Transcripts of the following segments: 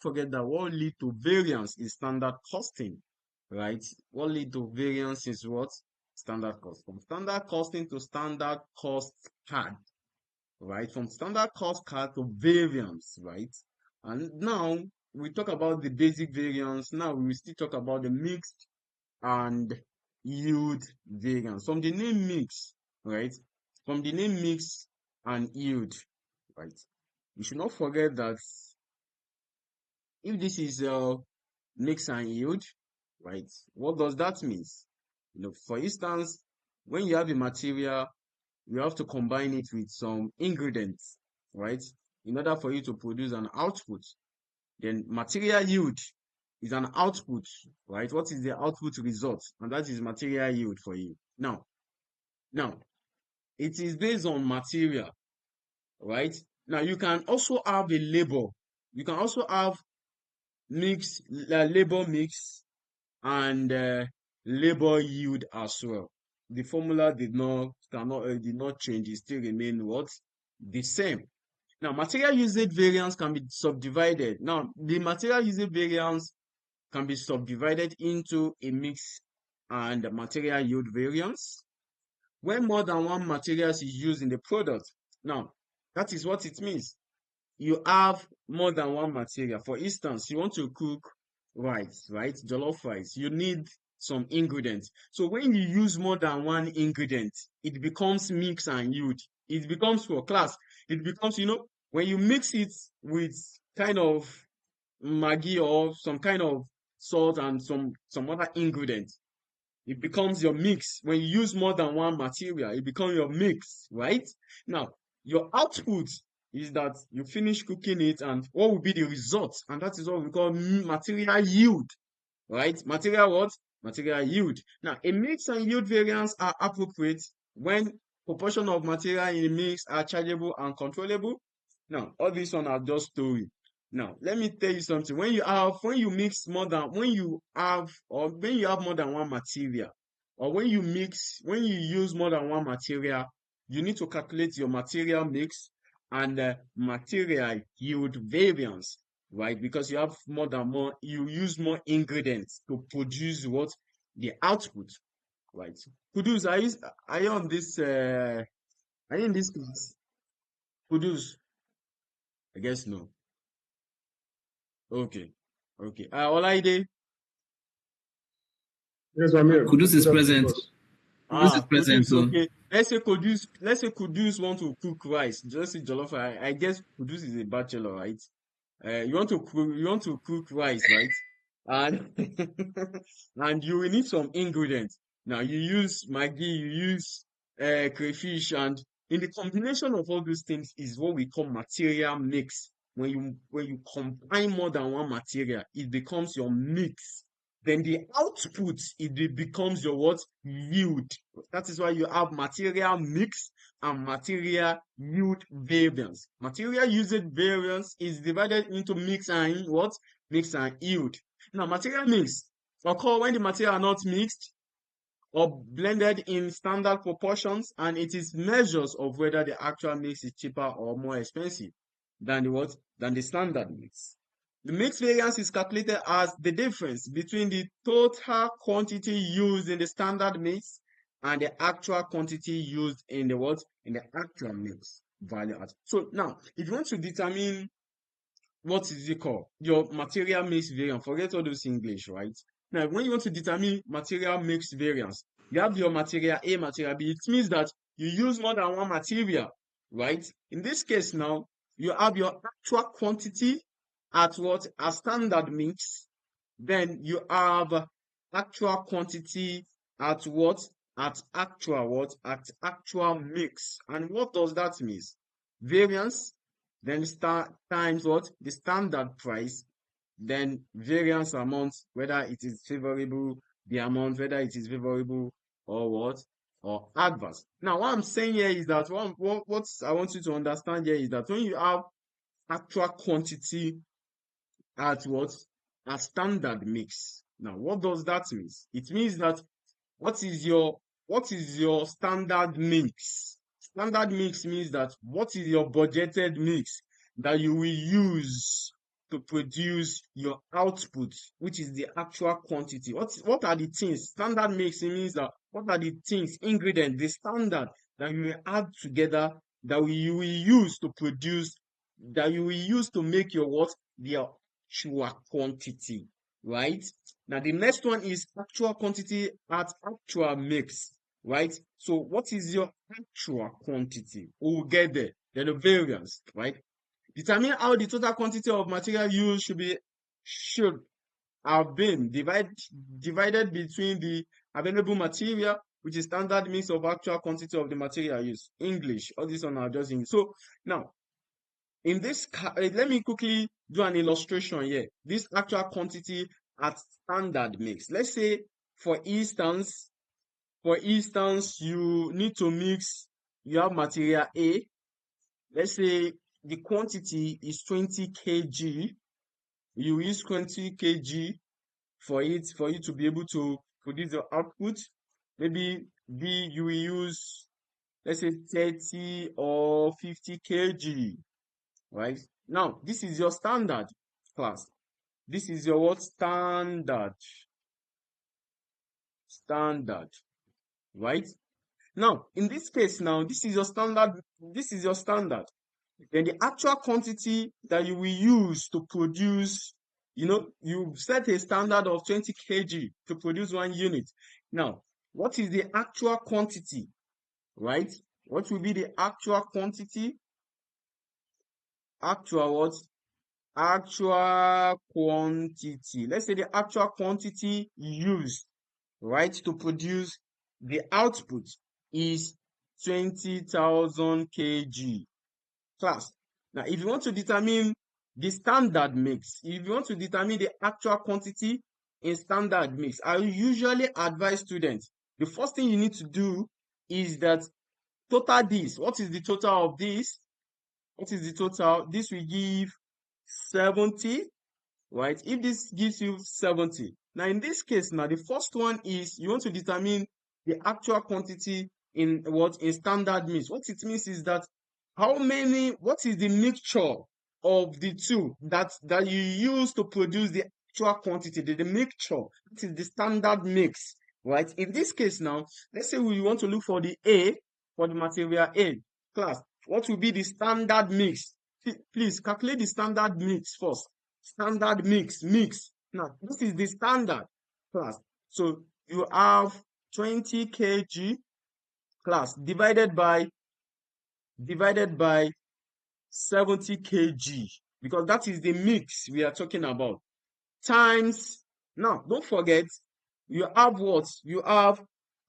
forget that what lead to variance is standard costing, right? What lead to variance is what? Standard cost. From standard costing to standard cost card, right? From standard cost card to variance, right? And now we talk about the basic variance. Now we will still talk about the mixed and yield variance. From the name mix, right? From the name mix and yield, right? You should not forget that if this is mix and yield, right? What does that mean? For instance, when you have a material, you have to combine it with some ingredients, right? In order for you to produce an output. Then material yield is an output, right? What is the output result? And that is material yield for you. Now, it is based on material, right? Now, you can also have a labor. You can also have mix, labor mix and labor yield as well. The formula did not change. It still remain what? The same. Now, material usage variance can be subdivided. Now, the material usage variance can be subdivided into a mix and material yield variance when more than one materials is used in the product. Now, that is what it means. You have more than one material. For instance, you want to cook rice, right? Jollof rice. You need some ingredients. So when you use more than one ingredient, it becomes mix and yield. It becomes for class. It becomes, when you mix it with kind of Maggi or some kind of salt and some other ingredient, it becomes your mix. When you use more than one material, it becomes your mix, right? Now, your output is that you finish cooking it and what will be the result? And that is what we call material yield, right? Material what? Material yield. Now, a mix and yield variance are appropriate when proportion of material in the mix are chargeable and controllable. Now, all these one are just story. Now, let me tell you something. When you have more than one material, or when you use more than one material, you need to calculate your material mix and material yield variance, right? Because you use more ingredients to produce what? The output, right? Kudus, are you on this, are you in this class? Kudus, I guess no. Okay. Okay. Olaide. Yes, I'm here. Kudus is Good afternoon, present. boss. Kudus is present. Kudus, okay. Let's say Kudus want to cook rice. Just say jollof. I guess Kudus is a bachelor, right? You want to cook rice, right? And and you will need some ingredients. Now you use Maggi, you use crayfish, and in the combination of all those things is what we call material mix. When you combine more than one material, it becomes your mix. Then the output becomes your what? Yield. That is why you have material mix and material yield variance. Material usage variance is divided into mix and what? Mix and yield. Now, material mix occur when the material are not mixed or blended in standard proportions, and it is measures of whether the actual mix is cheaper or more expensive than the what? Than the standard mix. The mix variance is calculated as the difference between the total quantity used in the standard mix and the actual quantity used in the what? In the actual mix value. So now, if you want to determine what is it called? Your material mix variance. Forget all those English, right? Now, when you want to determine material mix variance, you have your material A, material B. It means that you use more than one material, right? In this case now, you have your actual quantity at what? A standard mix. Then you have actual quantity at what? At actual what? At actual mix. And what does that mean? Variance, then times what? The standard price, then variance amount, whether it is favorable, the amount, whether it is favorable or what? Or adverse. Now, what I'm saying here is that what I want you to understand here is that when you have actual quantity at what? A standard mix. Now, what does that mean? It means that what is your standard mix? Standard mix means that what is your budgeted mix that you will use to produce your output, which is the actual quantity. What are the things? Standard mix, it means that what are the things, ingredients, the standard that you will add together that you will use to produce, that you will use to make your what? The actual quantity, right? Now the next one is actual quantity at actual mix, right? So what is your actual quantity? We'll get there. Then the variance, right? Determine how the total quantity of material used should have been divided between the available material, which is standard mix of actual quantity of the material used. English, all this one are just English. So now in this, let me quickly do an illustration here. This actual quantity at standard mix. Let's say, for instance, you need to mix. You have material A. Let's say the quantity is 20 kg. You use 20 kg for you to be able to produce the output. Maybe B, you will use, let's say, 30 or 50 kg, right? Now, this is your standard class. This is your what? Standard, right? Now, in this case now, this is your standard. Then the actual quantity that you will use to produce, you set a standard of 20 kg to produce 1 unit. Now, what is the actual quantity, right? What will be the actual quantity? Actual what? Actual quantity. Let's say the actual quantity used, right, to produce the output is 20,000 kg. Class. Now, if you want to determine the standard mix, if you want to determine the actual quantity in standard mix, I usually advise students, the first thing you need to do is that total this. What is the total of this? What is the total? This will give 70, right? If this gives you 70, now in this case, now the first one is you want to determine the actual quantity in standard mix. What it means is that what is the mixture of the two that you use to produce the actual quantity, the mixture. That is the standard mix, right? In this case now, let's say we want to look for the A, for the material A. Class, what will be the standard mix? Please calculate the standard mix first. Standard mix. Now, this is the standard class. So you have 20 kg class divided by 70 kg, because that is the mix we are talking about, times. Now, don't forget, you have what? You have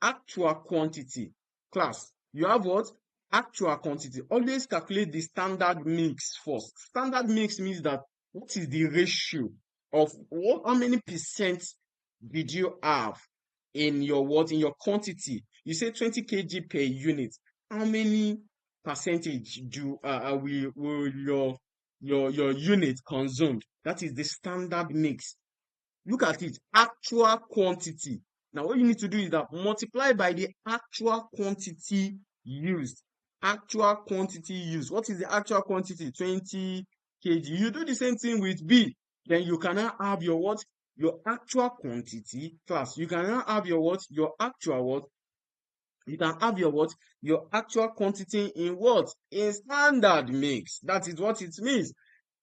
actual quantity. Class, you have what? Actual quantity. Always calculate the standard mix first. Standard mix means that what is the ratio of how many percent did you have in your quantity? You say 20 kg per unit. How many percentage will your unit consumed? That is the standard mix. Look at it, actual quantity. Now, what you need to do is that multiply by the actual quantity used. Actual quantity used. What is the actual quantity? 20 kg. You do the same thing with B. Then you can now have your what? Your actual quantity. Class, you can now have your what? Your actual what? You can have your what? Your actual quantity in what? In standard mix. That is what it means.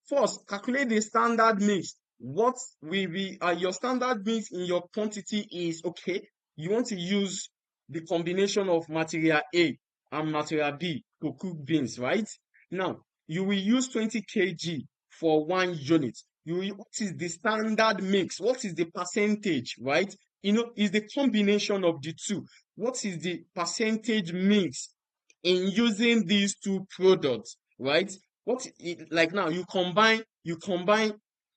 First, calculate the standard mix. What will be your standard mix in your quantity is, okay, you want to use the combination of material A and material B to cook beans, right? Now, you will use 20 kg for 1 unit. What is the standard mix? What is the percentage, right? Is the combination of the two. What is the percentage mix in using these two products, right? Like now you combine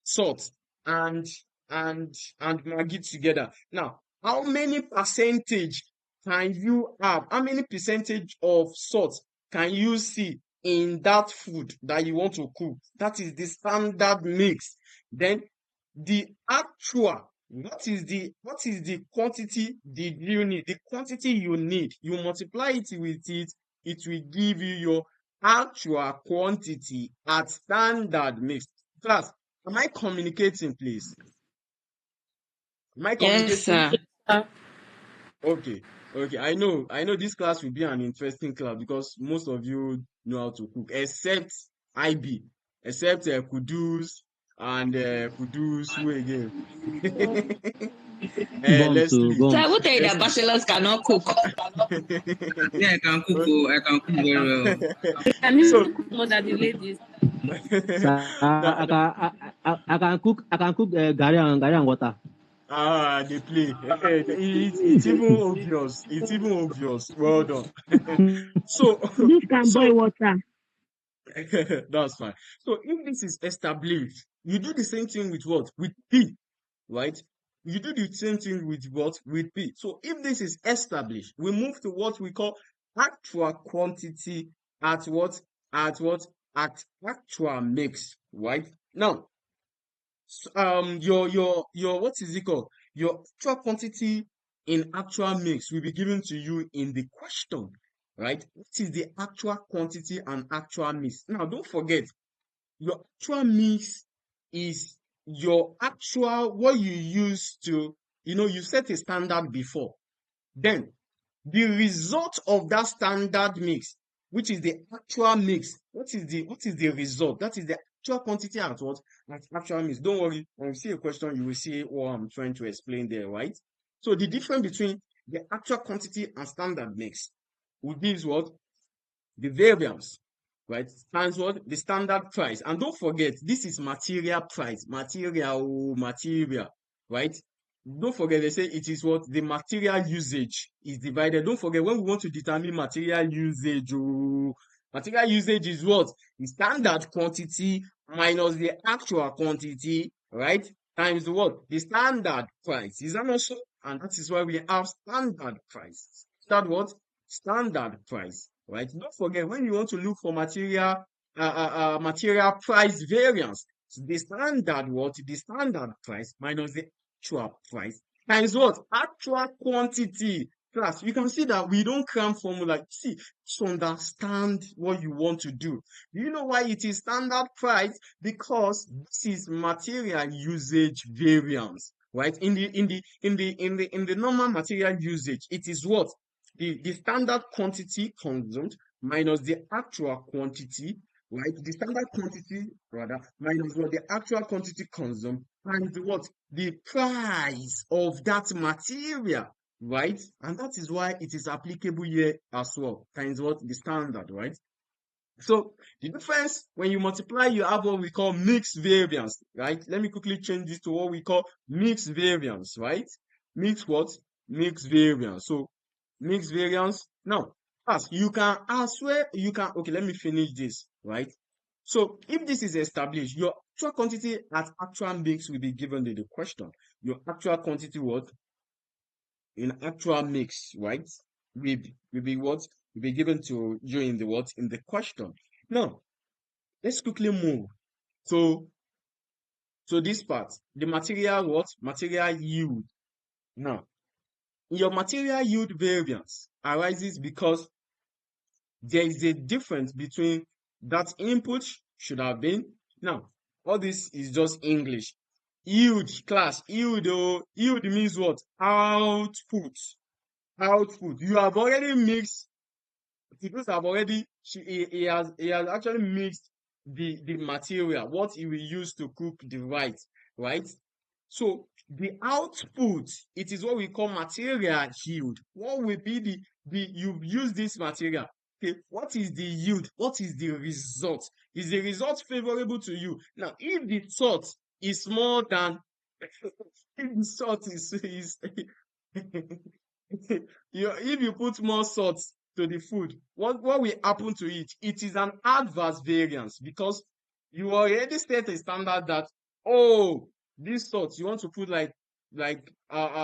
salt and Maggi together. Now, how many percentage can you have? How many percentage of salt can you see in that food that you want to cook? That is the standard mix. Then the actual, what is the quantity did you need? The quantity you need, you multiply it with it will give you your actual quantity at standard mix. Class, Am I communicating, please? Am I Yes, communicating? sir. Okay. Okay. I know this class will be an interesting class because most of you know how to cook, except IB, except Kudus and Kudus, who again? Bombs, oh, Leslie. So I will bombs. tell you that Leslie. bachelors cannot cook. Yeah, I can cook. Oh, I can cook very well. Can So you cook more than the ladies? Sir, now, I can cook gari and water. they play. It's even obvious. It's even obvious. Well done. So, This can boil so water. that's fine. So if this is established, you do the same thing with what? With P, right? You do the same thing with what? With P. So if this is established, we move to what we call actual quantity at what? At what? At actual mix, right? Now, your what is it called? Your actual quantity in actual mix will be given to you in the question, right? What is the actual quantity and actual mix? Now, don't forget, your actual mix is your actual what you use to, you set a standard before. Then the result of that standard mix, which is the actual mix, what is the result? That is the actual quantity at what? At actual mix. Don't worry, when you see a question, you will see what I'm trying to explain there, right? So the difference between the actual quantity and standard mix will give what? The variance, right? Times what? The standard price. And don't forget, this is material price. Material, right? Don't forget, they say it is what? The material usage is divided. Don't forget, when we want to determine material usage, material usage is what? The standard quantity minus the actual quantity, right? Times what? The standard price. Is that not so? And that is why we have standard price. Standard what? Standard price, right? Don't forget, when you want to look for material price variance, the standard what? The standard price minus the actual price times what? Actual quantity. Class, you can see that we don't cram formula. See, just understand what you want to do. Do you know why it is standard price? Because this is material usage variance, right? In the normal material usage, it is what? The standard quantity consumed minus the actual quantity, right? The standard quantity rather minus what? The actual quantity consumed and what? The price of that material, right? And that is why it is applicable here as well. Times what? The standard, right? So the difference when you multiply, you have what we call mixed variance, right? Let me quickly change this to what we call mixed variance, right? Mixed what? Mixed variance. So mixed variance. Now, as you can as well, you can, okay, let me finish this, right? So if this is established, your actual quantity at actual mix will be given in the question. Your actual quantity what? In actual mix, right? Will be what? Will be given to you in the what? In the question. Now, let's quickly move to this part. The material what? Material yield. Now, your material yield variance arises because there is a difference between that input should have been. Now, all this is just English. Yield, class, yield, yield means what? Output. Output. You have already mixed, Cyprus have already, he has actually mixed the material, what he will use to cook the rice, right? So the output, it is what we call material yield. What will be you've used this material. Okay, what is the yield? What is the result? Is the result favorable to you? Now, if the salt is more than if the salt is if you put more salt to the food, what will happen to it? It is an adverse variance because you already set a standard that, oh, this salt you want to put like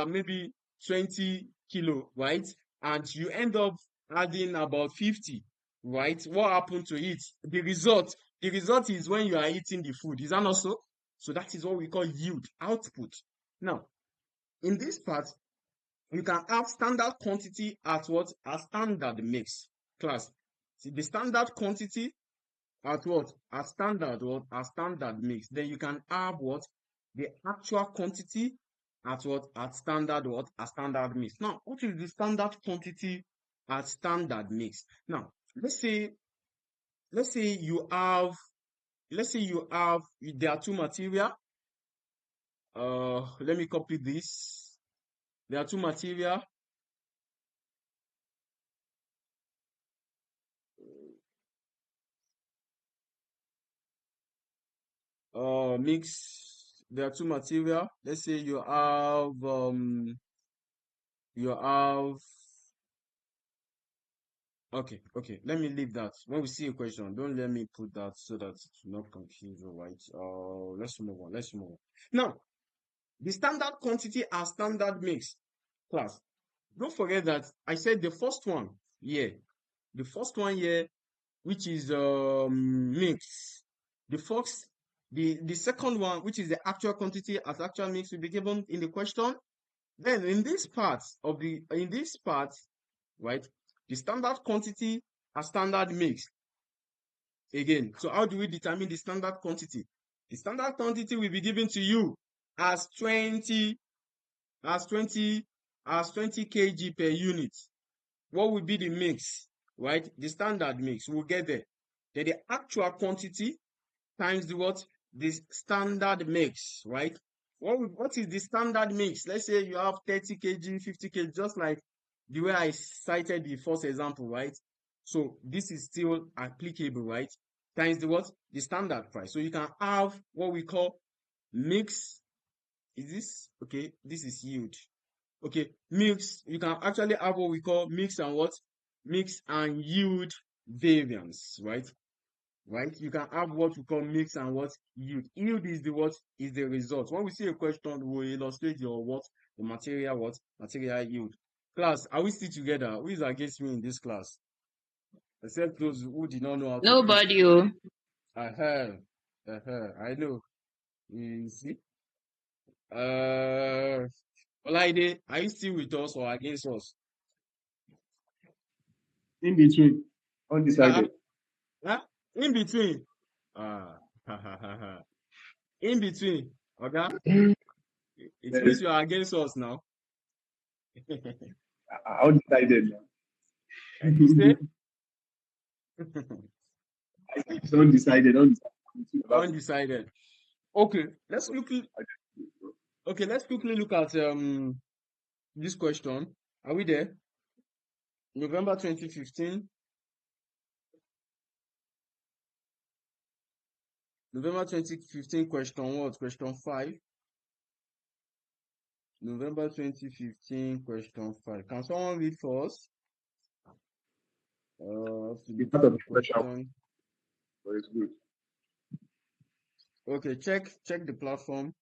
maybe 20 kilo, right? And you end up adding about 50, right? What happened to it? The result is when you are eating the food. Is that not so? So that is what we call yield, output. Now, in this part, you can have standard quantity at what? A standard mix. Class. See, the standard quantity at what? At standard what? At standard mix. Then you can have what? The actual quantity at what? At standard what? At standard mix. Now, what is the standard quantity at standard mix? Now, let's say you have there are two material. Let me copy this. There are two material. Mix. There are two material. Let's say you have okay. Let me leave that. When we see a question, don't let me put that so that it's not confused, right? Let's move on. Now, the standard quantity and standard mix class. Don't forget that I said the first one here. The first one here, which is mix. The second one, which is the actual quantity as actual mix, will be given in the question. Then in this part, right, the standard quantity and standard mix. Again, so how do we determine the standard quantity? The standard quantity will be given to you as 20 kg per unit. What will be the mix, right? The standard mix, we'll get there. Then the actual quantity times the what? The standard mix, right? What is the standard mix? Let's say you have 30 kg, 50 kg, just like the way I cited the first example, right? So this is still applicable, right? Times the what? The standard price. So you can have what we call mix. Is this okay? This is yield. Okay, mix. You can actually have what we call mix and what? Mix and yield variance, right? Right? You can have what we call mix and what? Yield. Yield is the what? Is the result. When we see a question, we'll illustrate your what? The material what? Material yield. Class, are we still together? Who is against me in this class? Except those who did not know how to put. Nobody. Oh. I know. You see? Uh, Olaide, are you still with us or against us? In between, undecided. Huh? In between. In between. Okay? It means you are against us now. Undecided now. You say? It's undecided. Undecided. Okay, let's quickly look at this question. Are we there? November 2015. November 2015 question what? Question 5. November 2015 question 5. Can someone read for us? The part of the question. But it's good. Okay, check the platform.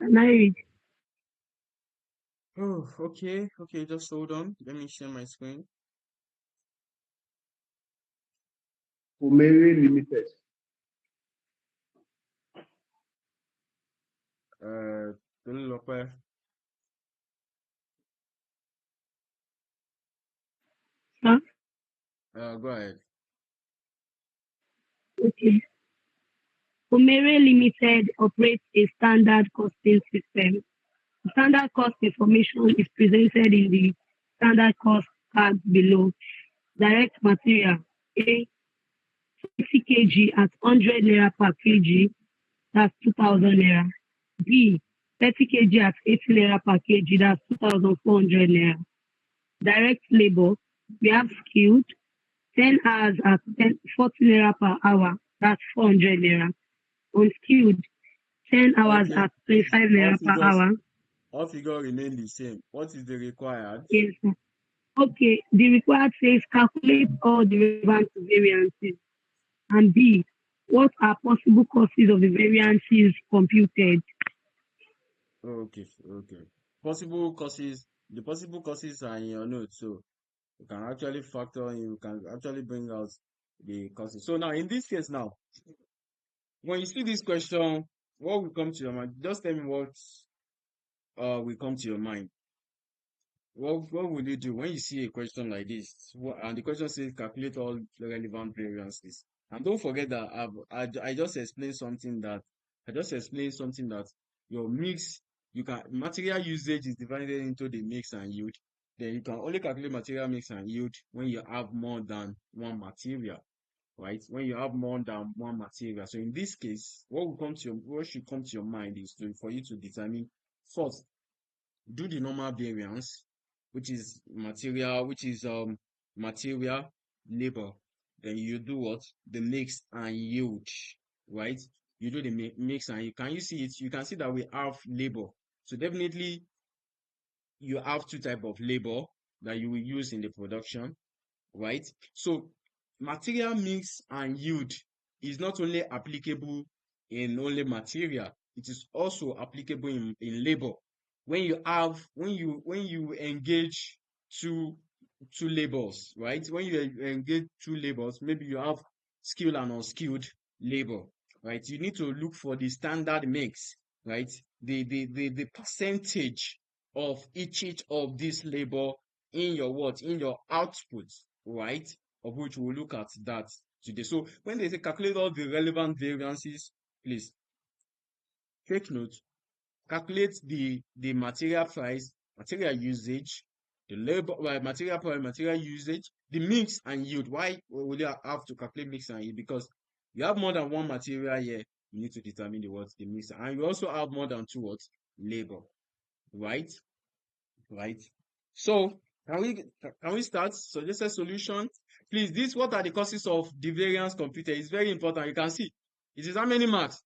Can I read? Oh, okay, just hold on. Let me share my screen. Omere Limited. Tolulope. Huh? Go ahead. Okay. Omere Limited operates a standard costing system. The standard cost information is presented in the standard cost card below. Direct material A 20 kg at 100 naira per kg, that's 2,000 naira. B 30 kg at 80 naira per kg, that's 2,400 naira. Direct labor, we have skilled 10 hours at 40 naira per hour, that's 400 naira. Unskilled 10 hours Okay, at 25 naira per hour. All figures remain the same. What is the required? Yes, sir. Okay, the required says calculate all the relevant variances. And B, what are possible causes of the variances computed? Okay. Possible causes. The possible causes are in your notes, so you can actually factor in. You can actually bring out the causes. So now, in this case, now, when you see this question, what will come to your mind? Just tell me what will come to your mind. what would you do when you see a question like this? And the question says calculate all the relevant variances. And don't forget that I just explained something that your mix, material usage is divided into the mix and yield. Then you can only calculate material mix and yield when you have more than one material, right? When you have more than one material. So in this case, what should come to your mind is for you to determine first, do the normal variance, which is material, labor. Then you do what? The mix and yield, right? You do the mix and you can you see it? You can see that we have labor. So definitely you have two type of labor that you will use in the production, right? So material mix and yield is not only applicable in only material, it is also applicable in labor. When you engage two labors, right? When you engage two labors, maybe you have skilled and unskilled labor, right? You need to look for the standard mix, right? The percentage of each of this labor in your output, right? Of which we'll look at that today. So when they say calculate all the relevant variances, please take note. Calculate the material price, material usage, the labor, material price, material usage, the mix and yield. Why will you have to calculate mix and yield? Because you have more than one material here, you need to determine the mix, and you also have more than two labor, right? Right. So can we start? Suggested solution. Please, what are the causes of the variance computed? It's very important. You can see it is how many marks?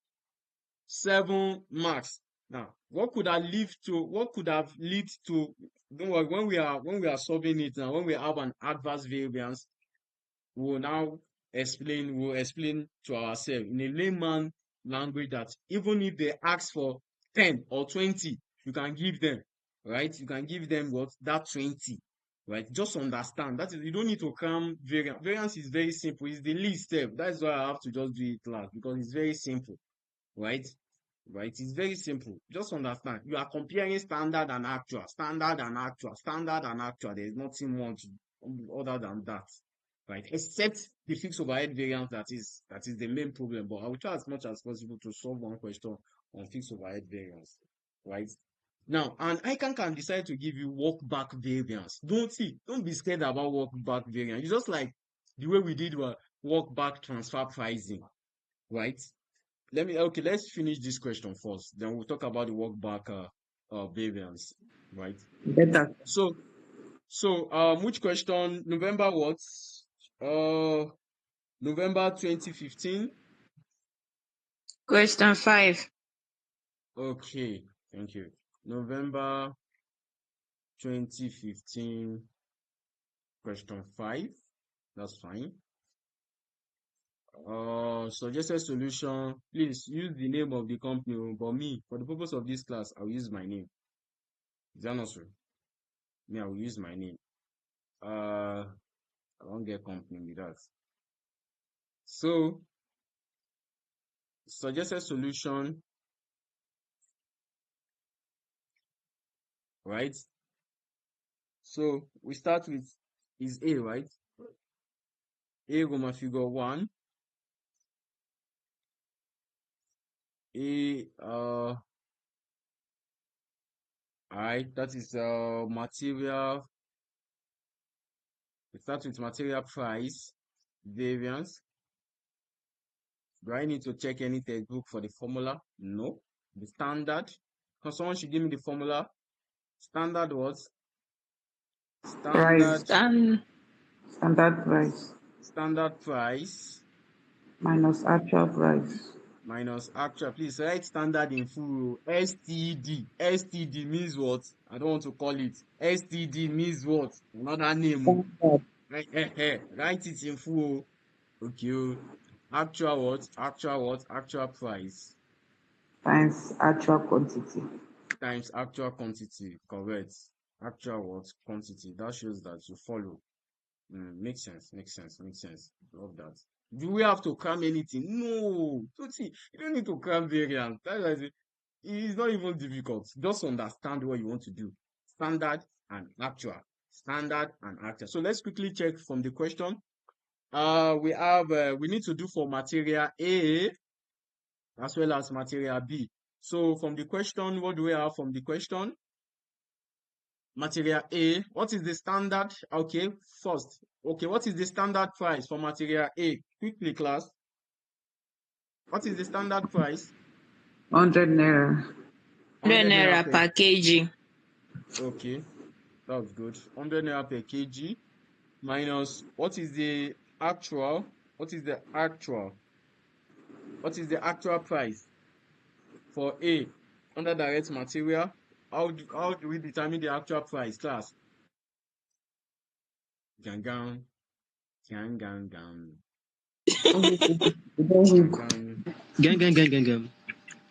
7 marks. Now, what could have led to, don't worry, when we are solving it now, when we have an adverse variance, we'll explain to ourselves in a layman language that even if they ask for 10 or 20, you can give them, right? You can give them that 20, right? Just understand. That is, you don't need to cram variance. Variance is very simple. It's the least step. That's why I have to just do it last, because it's very simple, right? Right? It's very simple. Just understand. You are comparing standard and actual, standard and actual, standard and actual. There's nothing much other than that, right? Except the fixed overhead variance that is the main problem. But I will try as much as possible to solve one question on fixed overhead variance, right? Now, and Ican can decide to give you work back variance. Don't be scared about work back variance. It's just like the way we did work back transfer pricing, right? Let's finish this question first. Then we'll talk about the work back variance, right? Better. So, which question? November what? November 2015. Question 5. Okay, thank you. November 2015, question 5. That's fine. Suggested solution. Please use the name of the company, but me, for the purpose of this class, I'll use my name. Is that not so? Me, I will use my name. I won't get company with that. So, suggested solution, right? So, we start with is A, right? A Roman figure 1. A, alright, that is material. We start with material price variance. Do I need to check any textbook for the formula? No. The standard. Because someone should give me the formula. Standard what? Price. Standard price. Standard price. Minus actual price. Minus actual. Please write standard in full. STD. STD means what? I don't want to call it. STD means what? Another name. Write it in full. Okay. Actual what? Actual what? Actual price. Times actual quantity. Times actual quantity. Correct. Actual what? Quantity. That shows that you follow. Makes sense. Love that. Do we have to cram anything? No. You don't need to cram variance. That's why it's not even difficult. Just understand what you want to do. Standard and actual. Standard and actual. So let's quickly check from the question. We need to do for material A as well as material B. So from the question, what do we have from the question? Material A, what is the standard? Okay, first. Okay, what is the standard price for material A? Quickly, class. What is the standard price? 100 naira. 100 naira per per kg. Okay, that's good. 100 naira per kg minus what is the actual? What is the actual? What is the actual price for A under direct material? How do we determine the actual price, class? Gang. Don't Gang.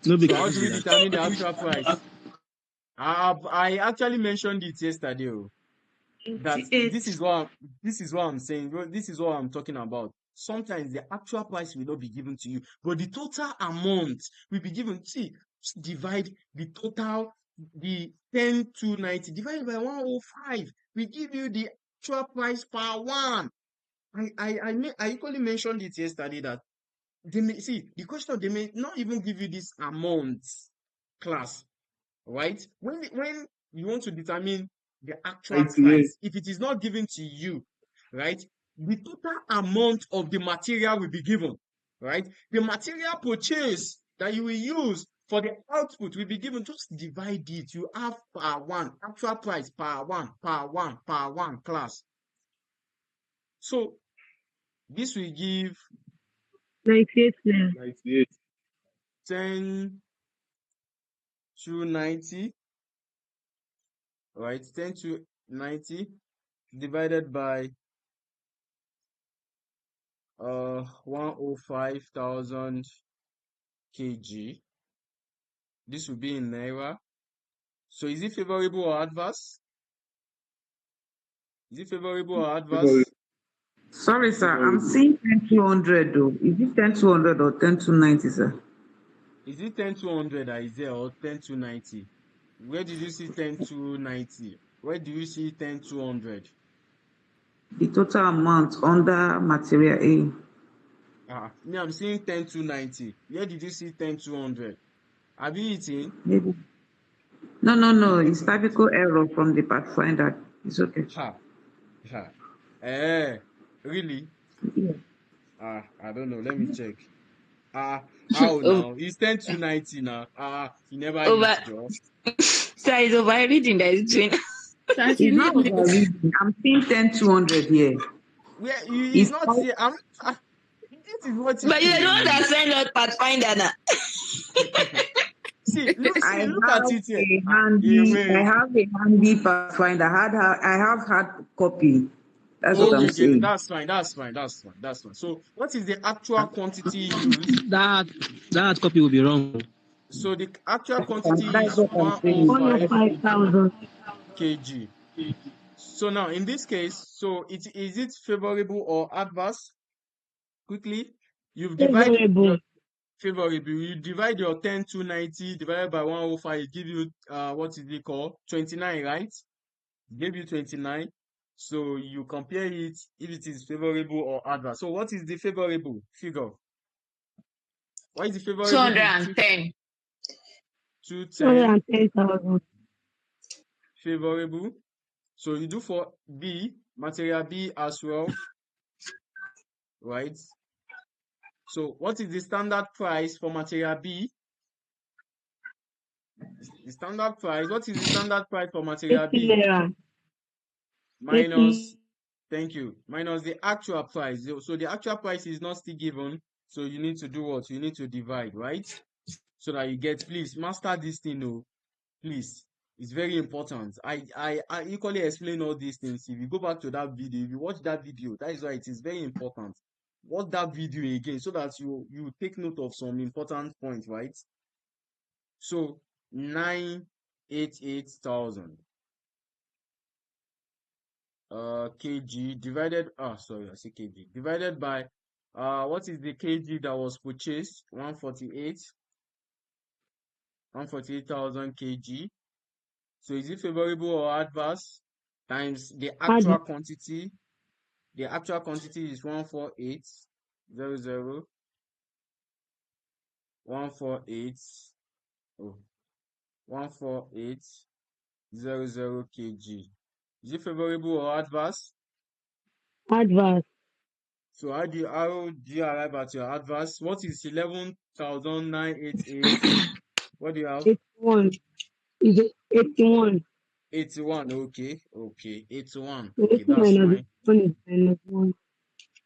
No big So how do we that. determine the actual price? I actually mentioned it yesterday. That 88. this is what I'm saying. This is what I'm talking about. Sometimes the actual price will not be given to you, but the total amount will be given. See, just divide the total, the 10,290 divided by 105. We give you the actual price per one. I equally mentioned it yesterday that they may see the question. They may not even give you this amount, class. Right? When you want to determine the actual 98. price, if it is not given to you, right, the total amount of the material will be given, right? The material purchase that you will use for the output will be given. Just divide it. You have per one, actual price per one, class. So this will give 98 naira. 98. 10 to 90, right? 10 to 90 divided by 105,000 kg. This will be in naira. So is it favorable or adverse? Is it favorable or Favorable. adverse? Sorry, sir. I'm Favorable. seeing 10,200 though. Is it 10,200 or 10,290, sir? Is it 10,200 that is there or 10,290? Where did you see 10,290? Where do you see 10,200? The total amount under material A. Me, I'm seeing 10,290. Where did you see 10,200? Have you eaten? Maybe. No. It's typical error from the Pathfinder. It's okay. Ha, ha. Really? Yeah. I don't know. Let me check. How Oh, now? It's 10,290 now. You never eat, over. Joe. So it's overreading that is doing. That you It's not need it. overreading. I'm seeing 10,200 here. Where you is It's not not, here. This is what But you don't is. understand that Pathfinder now. See, look at it here. I Wait. have a handy Pathfinder. I have hard copy. That's what I'm Okay. saying. That's fine. So, what is the actual quantity used? That copy will be wrong. So, the actual quantity That's is what I'm saying. 105 105,000. kg. So now, in this case, so is it favorable or adverse? Quickly, you've divided your Favorable. favorable. You divide your 10,290 divided by 105. It give you what is it called? 29, right? It gave you 29. So you compare it if it is favorable or adverse. So what is the favorable figure? What is the favorable is 210. 210 210,000. favorable. So you do for B, material B as well, right? So what is the standard price for material B? The standard price. What is the standard price for material 80 B? naira. 80. Minus, thank you, minus the actual price. So the actual price is not still given. So you need to do what? You need to divide, right? So that you get, please master this thing, oh, please. It's very important. I equally explain all these things. If you go back to that video, if you watch that video, that is why it is very important. Watch that video again so that you take note of some important points, right? So 988,000 kg divided sorry, I say kg divided by what is the kg that was purchased? 148,000 kg. So is it favorable or adverse? times the Add actual quantity. The actual quantity is 14800 148 oh 14800 kg. Is it favorable or adverse? adverse. So how do you arrive at your adverse? What is 11,988? What do you have? 81. Is it 81? 81. Okay. 81. So Okay, 80 that's minus fine. 1 is minus 1.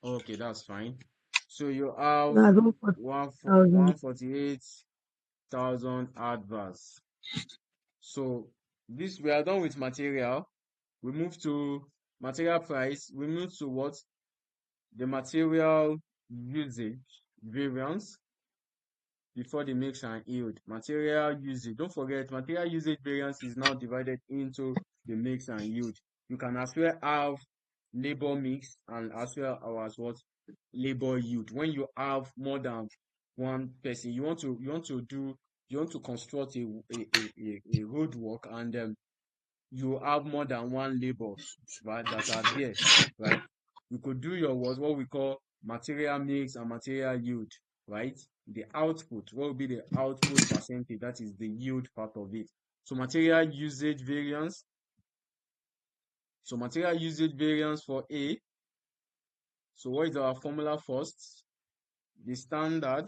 Okay, that's fine. So you have That's 140,000. 148,000 adverse. So this, we are done with material. We move to material price. We move to what? The material usage variance before the mix and yield. Material usage. Don't forget, material usage variance is now divided into the mix and yield. You can as well have labor mix and as well as what? Labor yield. When you have more than one person, you want to construct a road work, and you have more than one labor, right, that are there, right? You could do your what we call material mix and material yield, right? The output, what will be the output percentage? That is the yield part of it. So material usage variance. So material usage variance for A. So what is our formula first? The standard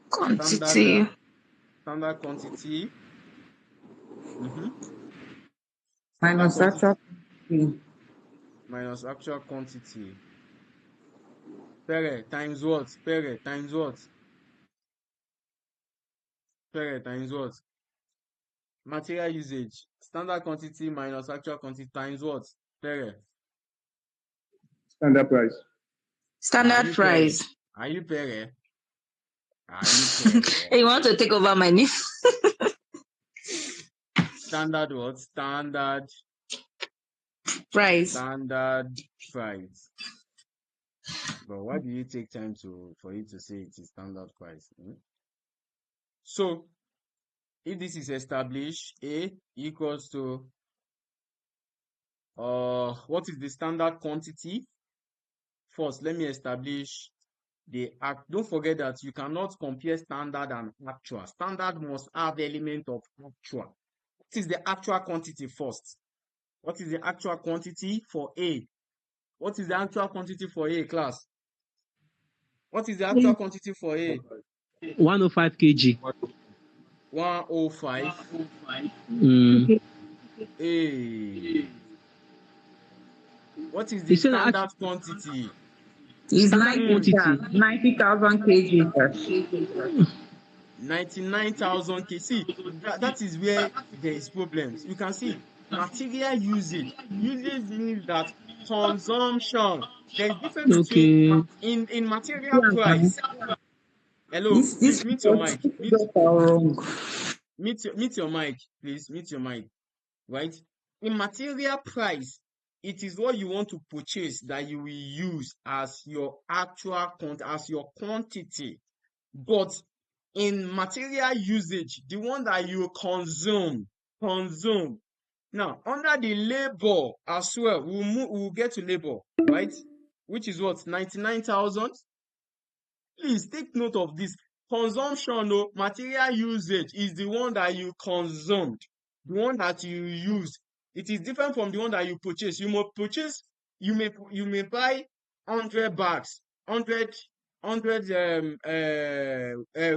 Quantity quantity. Standard minus quantity actual quantity. minus actual quantity. Pere times what? Pere times what? Pere times what? Material usage. Standard quantity minus actual quantity times what? Pere. Standard price. Standard price. Are you Pere? Are you Pere? Hey, you want to take over my name? Standard what? Standard Price. Standard price. But why do you take time for you to say it is standard price? So if this is established, A equals to what is the standard quantity? First, let me establish the act. Don't forget that you cannot compare standard and actual. Standard must have element of actual. What is the actual quantity first? What is the actual quantity for A? What is the actual quantity for A, class? What is the actual quantity for A? 105 kg. 105. Mm. A. What is the You said that standard quantity? Is standard quantity. 90,000 kg. 99,000 K. See, that is where there is problems. You can see material usage. Usage means that consumption. There is difference between Okay. in material price. Hello, This please mute your mic. figures are wrong. Mute your mic, please. Mute your mic. Right? In material price, it is what you want to purchase that you will use as your actual as your quantity. But in material usage, the one that you consume. Now, under the labor as well, we'll get to labor, right? Which is what? 99,000. Please take note of this. Consumption, material usage is the one that you consumed, the one that you use. It is different from the one that you purchase. You may buy 100 bags, 100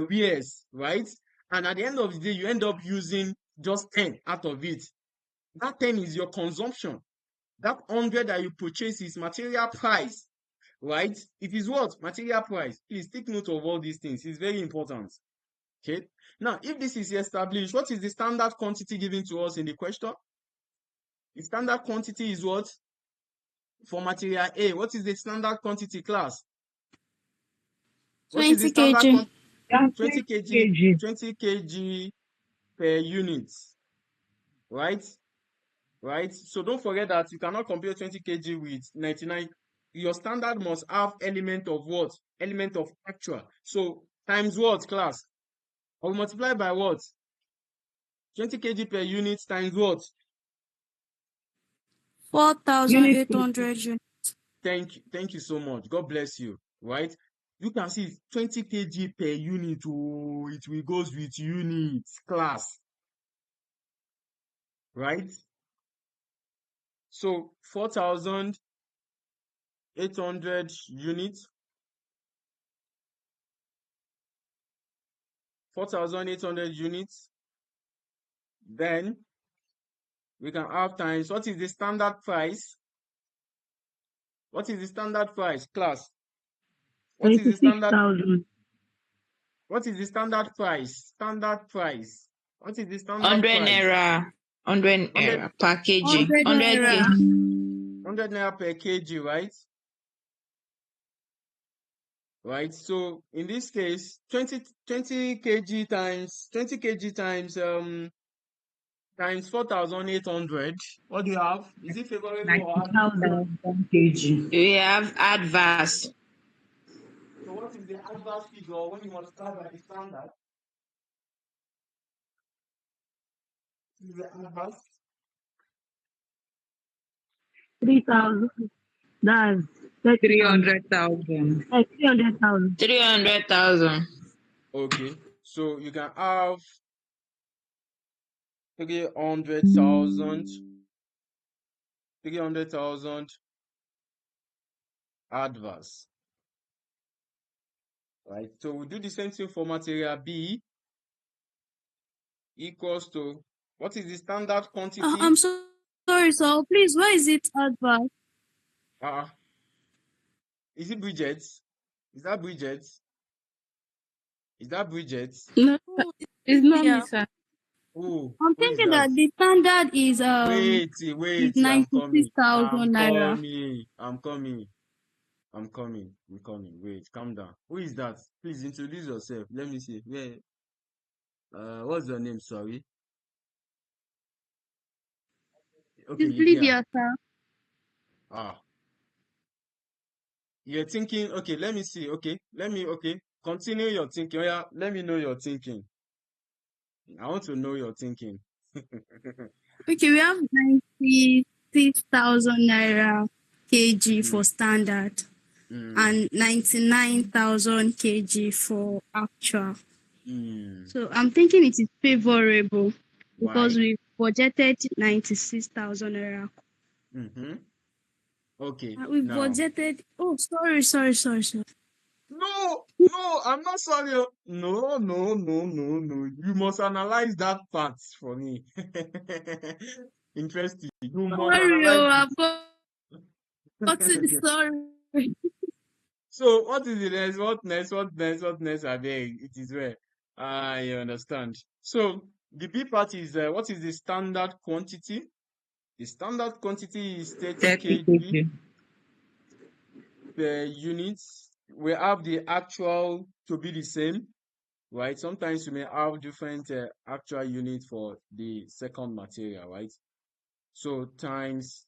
wears, right? And at the end of the day, you end up using just 10 out of it. That 10 is your consumption. That 100 that you purchase is material price, right? It is what? Material price. Please take note of all these things. It's very important. Okay. Now, if this is established, what is the standard quantity given to us in the question? The standard quantity is what? For material A, what is the standard quantity, class? What is the 20 standard kg. 20 kg, 20 kg per unit, right? Right? So don't forget that you cannot compare 20 kg with 99. Your standard must have element of what? Element of actual. So times what, class? Or multiply by what? 20 kg per unit times what? 4,800 units. Thank you so much. God bless you. Right? You can see it's 20 kg per unit. Oh, it will goes with units class. Right? So 4,800 units. 4,800 units. Then we can have times. What is the standard price? What is the standard price, class? What is the standard? 26,000. What is the standard price? Standard price. What is the standard 100 price? naira. 100 100, naira per kg. 100 100 naira. kg. 100 naira per kg, right? Right. So in this case, 20 kg times 4,800. What do you have? Is it favorable or adverse? 90,000 kg. We have adverse. So what is the adverse figure when you multiply by the standard? Is the adverse? 3,000. That's 300,000. 300,000. 300,000. Okay. So you can have 300,000 adverse. Right. So we do the same thing for material B equals to, what is the standard quantity? I'm sorry, sir. Please, why is it adverse? Is it Bridget? Is that Bridget? Is that Bridget? No, Oh, it's not yeah. me, sir. Who I'm is thinking that? that the standard is Wait, I'm coming. 96,000 naira. I'm coming. Wait, calm down. Who is that? Please introduce yourself. Let me see. Where? What's your name? Sorry. Okay, It's Lydia. Lydia, sir. You're thinking. Okay, let me see. Okay, continue your thinking. Oh, yeah, let me know your thinking. I want to know your thinking. Okay, we have 96,000 naira kg for standard and 99,000 kg for actual. So I'm thinking it is favorable because Why? we budgeted 96,000 naira. Okay. We Now. budgeted. Oh, sorry. No, I'm not sorry. No. You must analyze that part for me. Interesting. You must Sorry, analyze it. I've gotten sorry. So what is the next? What next? I beg. It is where I understand. So the B part is what is the standard quantity? The standard quantity is 30 kg per unit. We have the actual to be the same, right? Sometimes you may have different actual unit for the second material, right? So times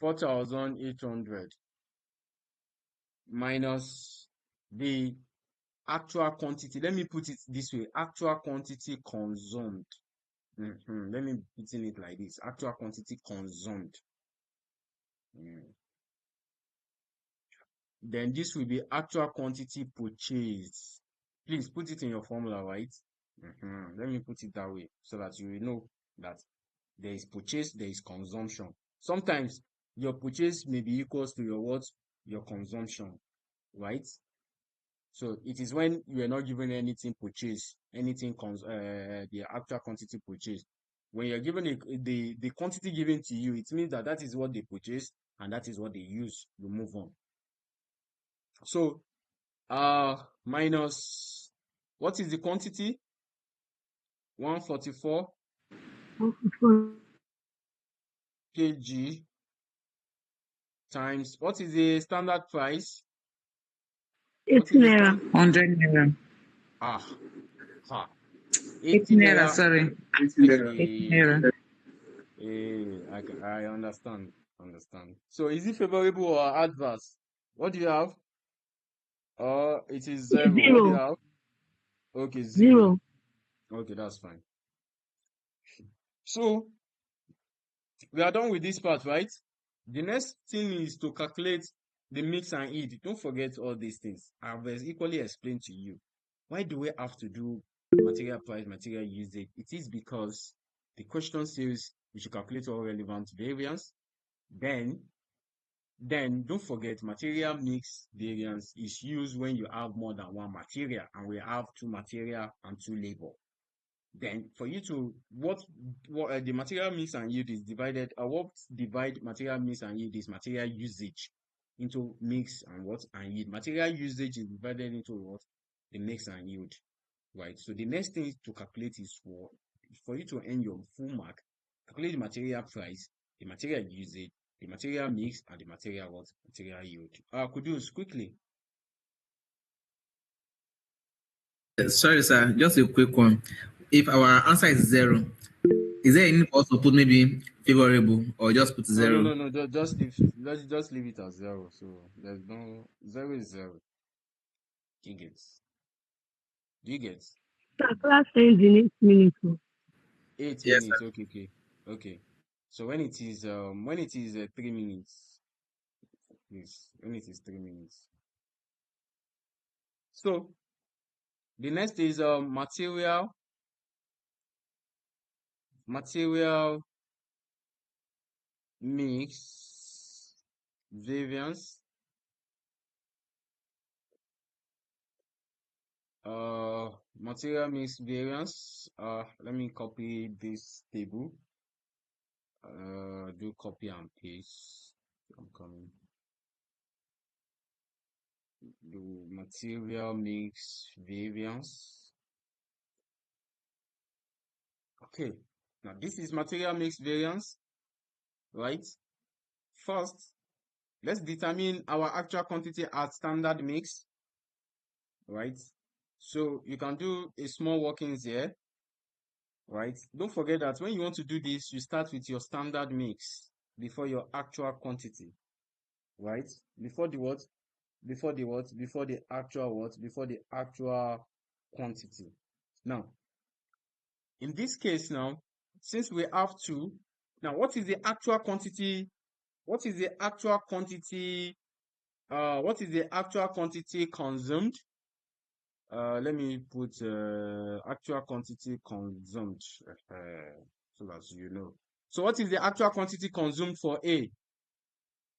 4,800 minus the actual quantity. Let me put it this way: actual quantity consumed. Let me put it like this: actual quantity consumed. Then this will be actual quantity purchased. Please put it in your formula, right? Let me put it that way so that you will know that there is purchase, there is consumption. Sometimes your purchase may be equals to your what? Your consumption, right? So it is when you are not given anything purchase, the actual quantity purchased. When you're given the quantity given to you, it means that is what they purchase and that is what they use. You move on. So minus, what is the quantity? 144 kg times, what is the standard price? 80 naira. 100 naira. 80 naira, naira. sorry. 80 naira. 80 naira. I understand. So is it favorable or adverse? What do you have? It is 0. What do you have? Okay, 0. Okay, that's fine. So We are done with this part, right? The next thing is to calculate the mix and yield. Don't forget all these things. I've equally explained to you. Why do we have to do material price, material usage? It is because the question says we should calculate all relevant variance. Then don't forget material mix variance is used when you have more than one material, and we have two material and two labor. Then for you to what the material mix and yield is divided, what divide material mix and yield is material usage into mix and what and yield. Material usage is divided into what? The mix and yield, right? So the next thing to calculate is for you to earn your full mark, calculate the material price, the material usage, the material mix, and the material what? Material yield. Kudus, quickly. Sorry, sir. Just a quick one. If our answer is 0, is there any for us to put maybe favorable or just put 0? No. Just leave it as 0. So there's no 0 is 0. Do you get? Do you get? The class ends in 8 minutes. 8 Yes, minutes. sir. Okay. So when it is 3 minutes, please. When it is 3 minutes. So the next is material mix variance. Material mix variance. Let me copy this table. Do copy and paste. I'm coming. Do material mix variance. Okay. Now this is material mix variance, right? First, let's determine our actual quantity at standard mix, right? So you can do a small workings here, right? Don't forget that when you want to do this, you start with your standard mix before your actual quantity, right? Before the what? Before the what? Before the actual what? Before the actual quantity. Now, in this case now, since we have two, now what is the actual quantity? What is the actual quantity? What is the actual quantity consumed? Let me put actual quantity consumed so that you know. So what is the actual quantity consumed for A?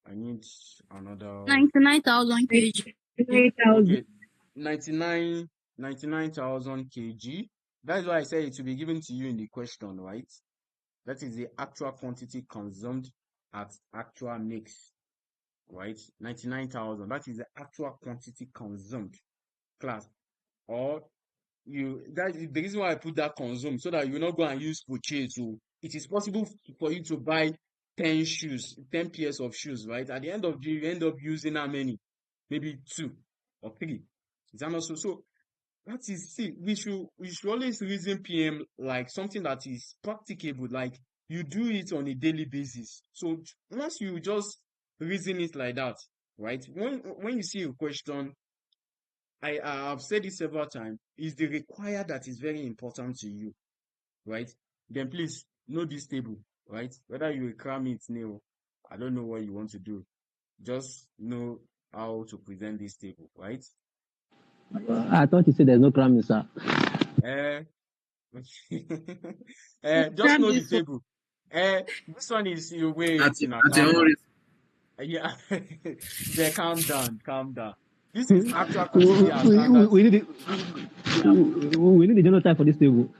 I need another 99,000 kg. 8,000. okay, 99,000 kg. That is why I say it will be given to you in the question, right? That is the actual quantity consumed at actual mix, right? 99,000. That is the actual quantity consumed, class. Or that is the reason why I put that consumed, so that you will not go and use purchase. So it is possible for you to buy 10 shoes, 10 pairs of shoes, right? At the end of the day, you end up using how many? Maybe 2 or 3. Is that not so? So that is, see, we should always reason PM like something that is practicable, like you do it on a daily basis. So once you just reason it like that, right? When you see a question, I have said it several times, is the required that is very important to you, right? Then please know this table, right? Whether you will cram it nil, I don't know what you want to do. Just know how to present this table, right? I thought you said there's no cramming, sir. Eh, just know the table. This one is your way At in a your calm own down. risk. Yeah, they calm down. This is actual quantity as standard. We need we need the genotype for this table.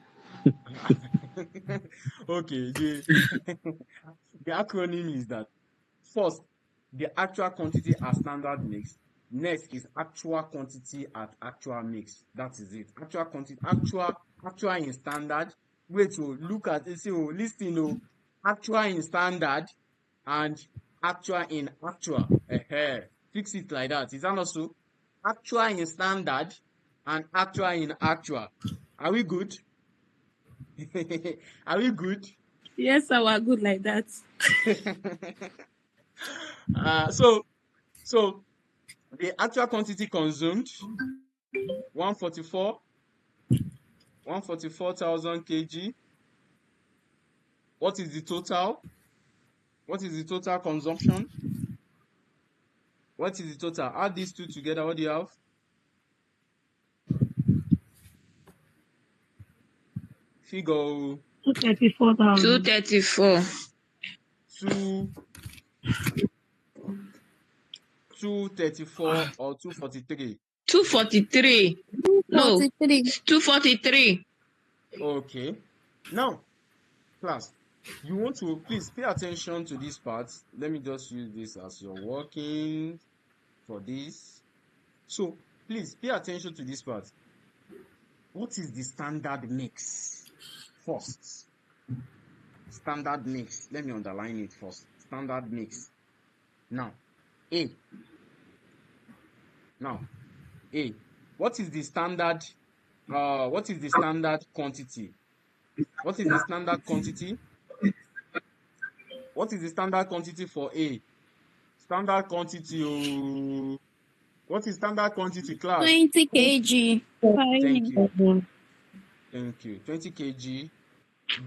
Okay, the acronym is that first, the actual quantity at standard mix. Next is actual quantity at actual mix. That is it. Actual quantity, actual in standard. Wait, so look at it. So listen, actual in standard and actual in actual. Fix it like that. Is that not so? Actual in standard and actual in actual. Are we good? Are we good? Yes, sir, we're good like that. So the actual quantity consumed 144,000 kg. What is the total? What is the total consumption? What is the total? Add these two together. What do you have? Figure 234,000. 234. 234 or 243? 243. No, 43. 243. Okay. Now, class, you want to please pay attention to this part. Let me just use this as you're working for this. So, please pay attention to this part. What is the standard mix? First, standard mix. Let me underline it first. Standard mix. Now, A. Now, A. What is the standard? What is the standard quantity? What is the standard quantity? What is the standard quantity for A? Standard quantity. Oh, what is standard quantity, class? 20 kg. Thank you. Mhm. Thank you. 20 kg.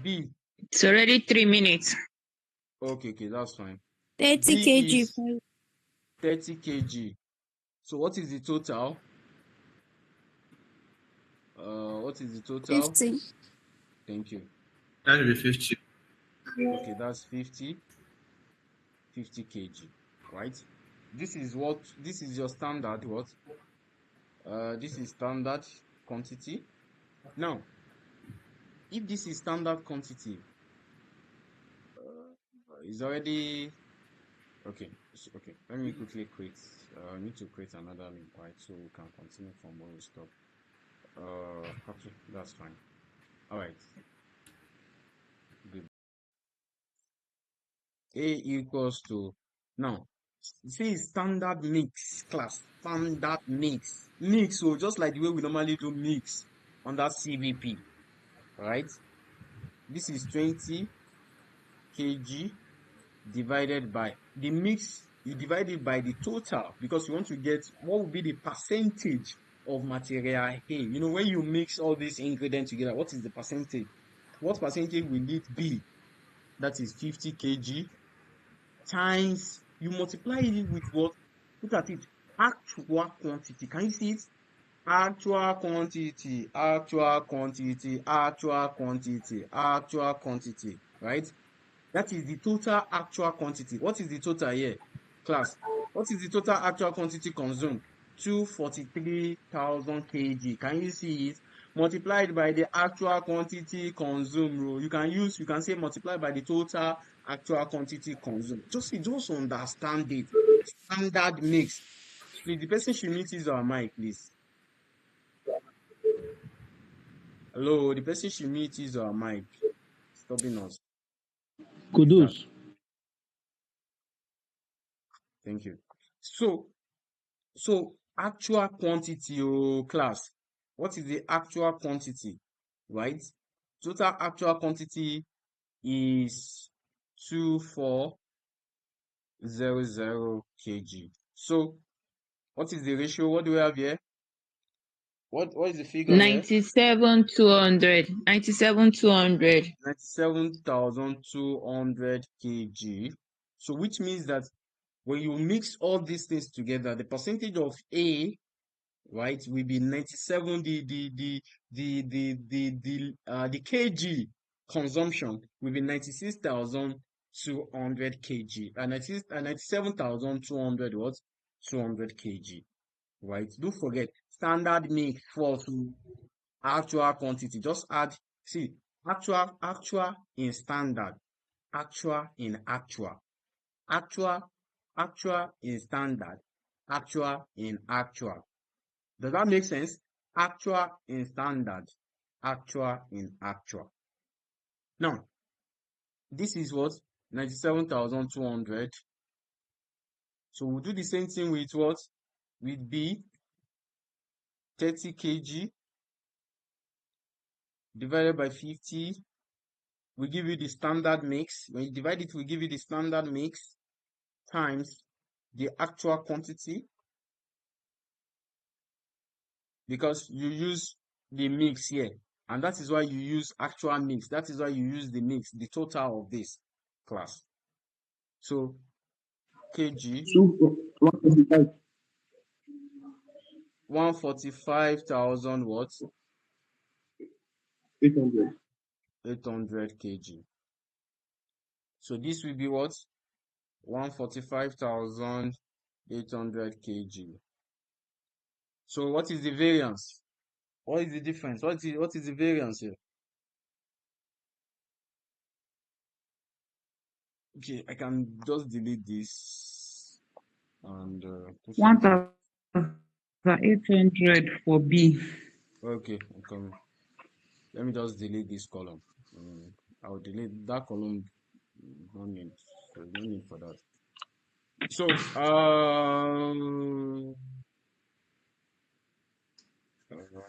B. It's already 3 minutes. Okay, that's fine. 30 B kg. is 30 kg. So what is the total? What is the total? 50. Thank you. That will be 50. Okay, that's 50 kg, right? This is your standard what? This is standard quantity. Now, if this is standard quantity, is already okay. Okay, let me quickly create. I need to create another link, right? So we can continue from where we stop. Okay, that's fine. All right. Good. A equals to now. See standard mix class. Standard mix. Mix. So just like the way we normally do mix under CVP, right? This is 20 kg divided by the mix. You divide it by the total because you want to get what will be the percentage of material A. You know, when you mix all these ingredients together, what is the percentage? What percentage will it be? That is 50 kg times, you multiply it with what? Look at it. Actual quantity. Can you see it? Actual quantity, actual quantity, actual quantity, actual quantity, right? That is the total actual quantity. What is the total here, class? What is the total actual quantity consumed? 243,000 kg. Can you see it? Multiplied by the actual quantity consumed. You can say multiplied by the total actual quantity consumed. Just understand it. Standard mix. Please, the person should mute his or her mic, please. Hello, the person should mute his or her mic. Stopping us. Kudus. Thank you. So actual quantity, class. What is the actual quantity, right? Total actual quantity is 2400 kg. So what is the ratio? What do we have here? What is the figure here? 97,200. 97,200. 97,200 kg. So which means that when you mix all these things together, the percentage of A, right, will be 97. The kg consumption will be 96,200 kg, and 97,200 what? 200 kg, right? Don't forget standard mix for actual quantity. Just add, see, actual in standard, actual in actual, actual in standard, actual in actual. Does that make sense? Actual in standard, actual in actual. Now, this is what? 97,200. So we'll do the same thing with what? With B, 30 kg divided by 50. We give you the standard mix. When you divide it, we give you the standard mix times the actual quantity, because you use the mix here, and that is why you use actual mix. That is why you use the mix, the total of this, class. So kg, So 145. 145,000 what? 800. 800 kg. So this will be what? 145,800 kg. So what is the variance? What is the difference? What is the variance here? Okay, I can just delete this and put something. 1,800 for B. Okay, I'm coming. Let me just delete this column. I'll delete that column. No need. So no need for that. So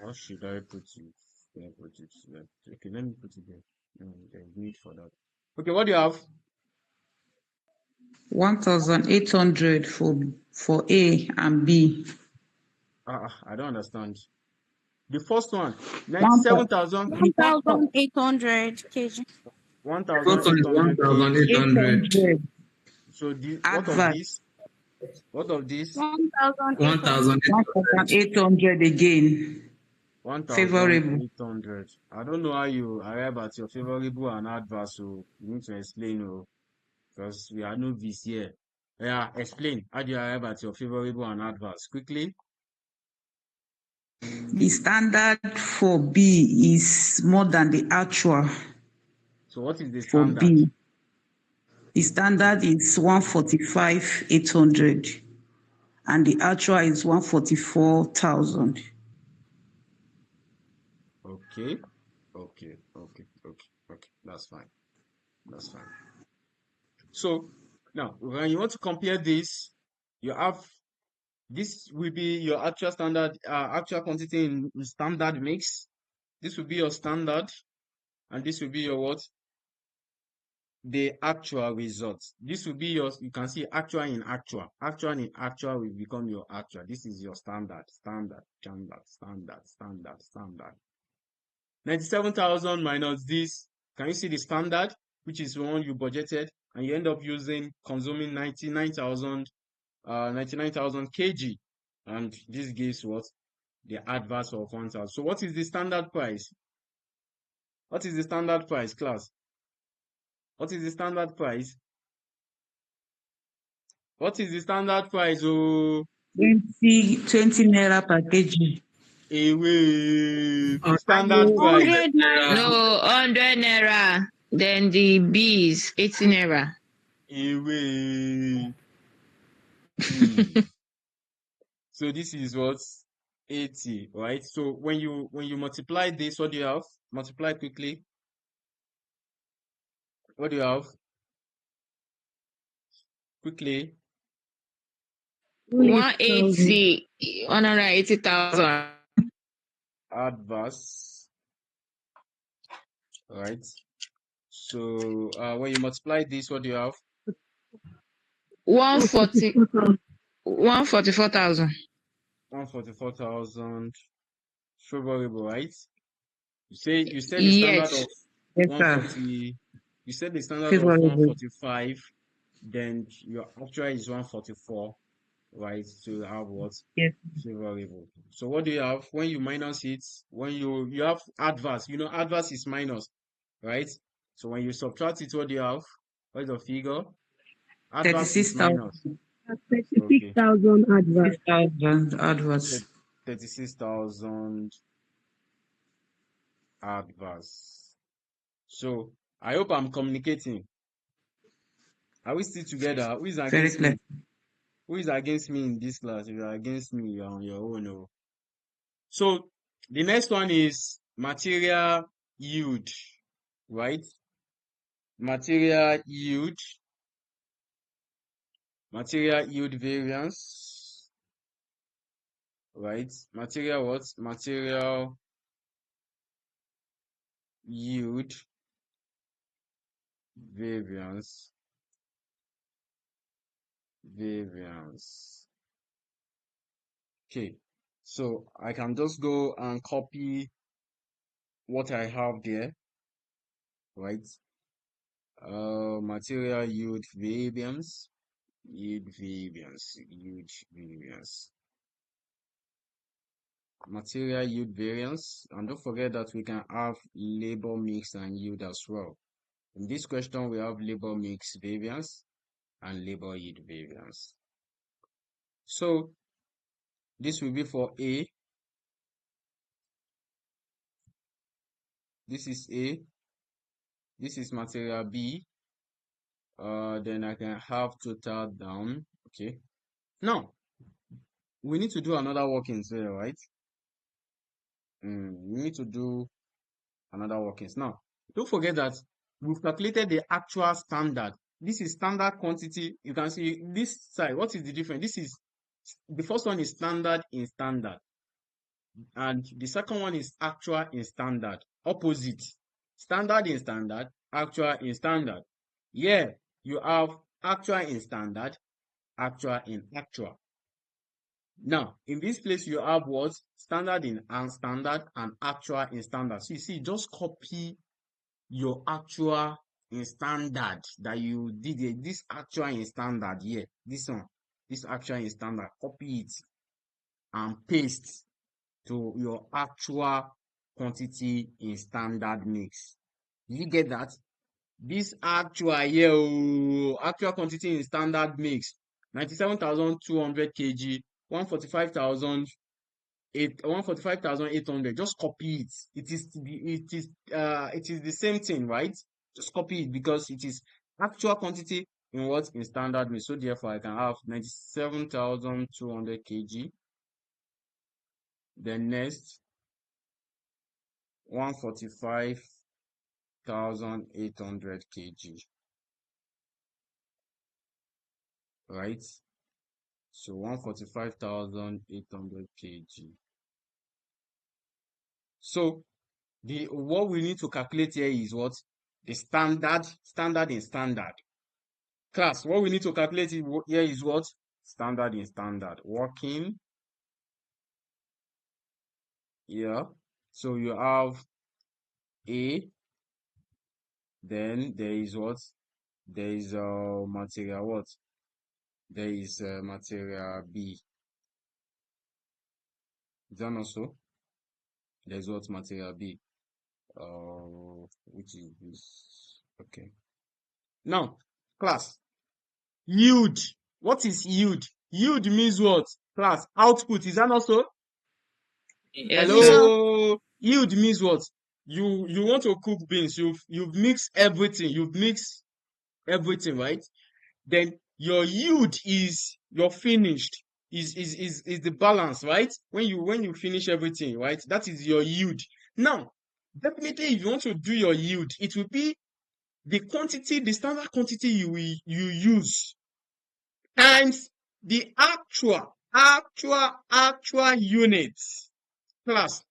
how should I put it? Let me put it there. Okay, let me put it there. There's need for that. Okay, what do you have? 1,800 for A and B. I don't understand. The first one, One 97,000, 1,800 kg. First one is 1,800 kg. 1,800. 800 So what of advert. this? What of this? 1,800. 1,800. 1,800 again. Favorable. 1,800. I don't know how you arrive at your favorable and adverse, so you need to explain, because we are novice here. Yeah, explain. How do you arrive at your favorable and adverse? Quickly. The standard for B is more than the actual So what is the for standard? B. The standard is 145,800 and the actual is 144,000. Okay. That's fine. That's fine. So now, when you want to compare this, you have this will be your actual standard, actual quantity in standard mix. This will be your standard, and this will be your what? The actual result. This will be your, you can see actual in actual. Actual in actual will become your actual. This is your standard. 97,000 minus this. Can you see the standard, which is the one you budgeted, and you end up consuming 99,000 kg, and this gives what? The adverse of 1,000. So what is the standard price? What is the standard price, class? What is the standard price? What is the standard price? Oh, 20 naira per kg. away. The standard price. 100 naira. No, 100 naira. Then the B is 80 naira. Away. So this is what? 80, right? So when you multiply this, what do you have? Multiply quickly. What do you have? Quickly. 180, 180,000. Adverse, right? So when you multiply this, what do you have? 140, 144,000. 144,000 favorable, right? You said the standard Yes. of Yes, sir. 140. You said the standard of Favorable. 145. Then your actual is 144, right? So you have what? Yes. Favorable. So what do you have when you minus it? When you have adverse, adverse is minus, right? So when you subtract it, what do you have? What is the figure? Adverse is 36,000. minus. Okay. 36,000 advert. 6,000 adverts. 36,000 adverse. So I hope I'm communicating. Are we still together? Who is Very against clear. me? Who is against me in this class? If you're against me, you're on your own. Oh. So the next one is material yield, right? Material yield variance, right? Material what? Material yield variance. Okay, so I can just go and copy what I have there, right? Material yield variance. Yield variance. Material yield variance. And don't forget that we can have labor mix and yield as well. In this question, we have labor mix variance and labor yield variance. So this will be for A. This is A. This is material B. Then I can have total down. Okay. Now, we need to do another workings there, right? We need to do another workings. Now, don't forget that we've calculated the actual standard. This is standard quantity. You can see this side. What is the difference? This is the first one is standard in standard, and the second one is actual in standard. Opposite. Standard in standard, actual in standard. Yeah, you have actual in standard, actual in actual. Now, in this place, you have what? Standard in standard and actual in standard. So you see, just copy your actual in standard that you did it. This actual in standard here, this one, this actual in standard, copy it and paste to your actual quantity in standard mix. Did you get that? This actual here, actual quantity in standard mix, 97,200 kg, 145,800. Just copy it. It is the same thing, right? Just copy it because it is actual quantity in what? In standard mix. So therefore I can have 97,200 kg. Then next 145,800 kg. Right? So 145,800 kg. So what we need to calculate here is what? The standard in standard. Class, what we need to calculate here is what? Standard in standard. Working. Yeah. So you have A. Then there is what? There is material what? There is material B. Is that not so? There is what? Material B. Which is this? Okay. Now, class. Yield. What is yield? Yield means what? Class. Output. Is that not so? Yes, sir. Yeah. Hello. Yield means what? You want to cook beans. You've mixed everything. You've mixed everything, right? Then your yield is your finished. Is the balance, right? When you finish everything, right? That is your yield. Now, definitely, if you want to do your yield, it will be the quantity, the standard quantity you use times the actual units. Class,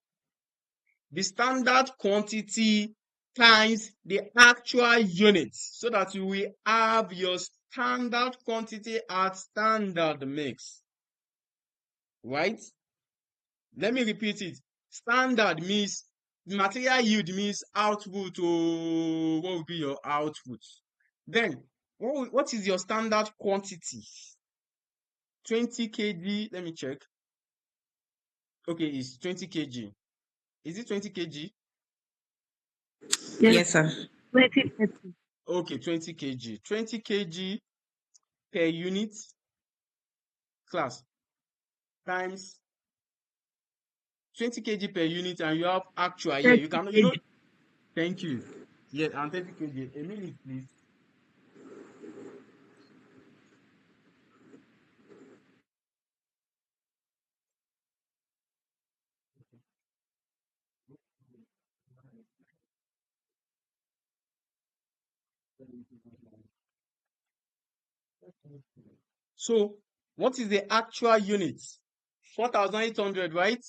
the standard quantity times the actual units, so that you will have your standard quantity at standard mix. Right? Let me repeat it. Standard means material yield means output. What will be your output? Then, what is your standard quantity? 20 kg. Let me check. Okay, it's 20 kg. Is it 20 kg? Yes, sir. 2030. Okay, 20 kg. 20 kg per unit, class, times 20 kg per unit, and you have actual here. You 30 can, kg. thank you. Yeah, and 30 kg. A minute, please. So, what is the actual unit? 4,800, right?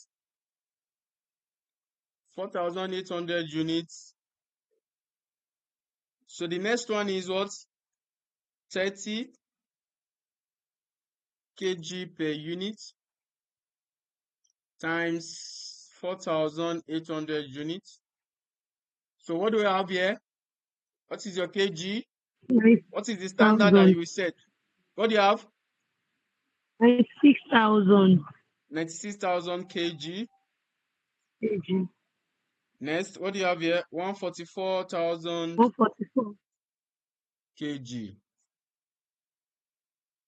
4,800 units. So the next one is what? 30 kg per unit times 4,800 units. So what do we have here? What is your kg? Nine What is the standard that you will set? What do you have? 96,000 96,000 kg. kg. Next, what do you have here? 144,000 144. kg.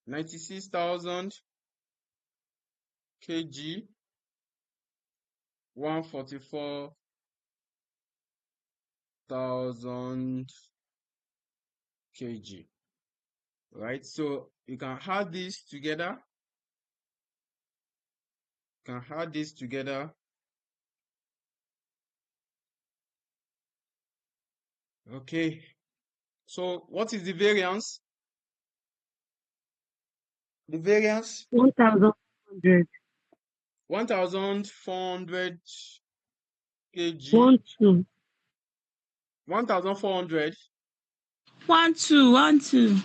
96,000 kg. 144,000 kg. Right? So you can add this together. You can add this together. Okay. So what is the variance? The variance? 1,400. 1,400 kg. 12. 1,400. 12.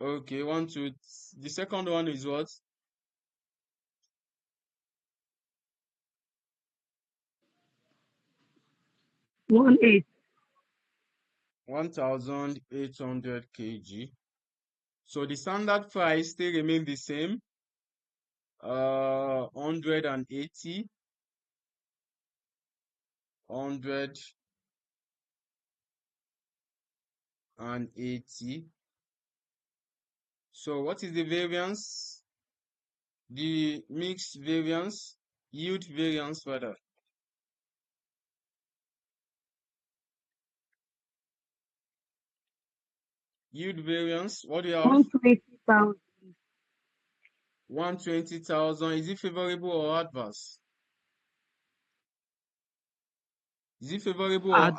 Okay, 1, 2. The second one is what? 18. 1,800 kg. So the standard price still remain the same. 180. 180. So what is the variance? The mixed variance, yield variance rather. Yield variance, what do you have? 120,000. 120,000. Is it favorable or adverse? Is it favorable or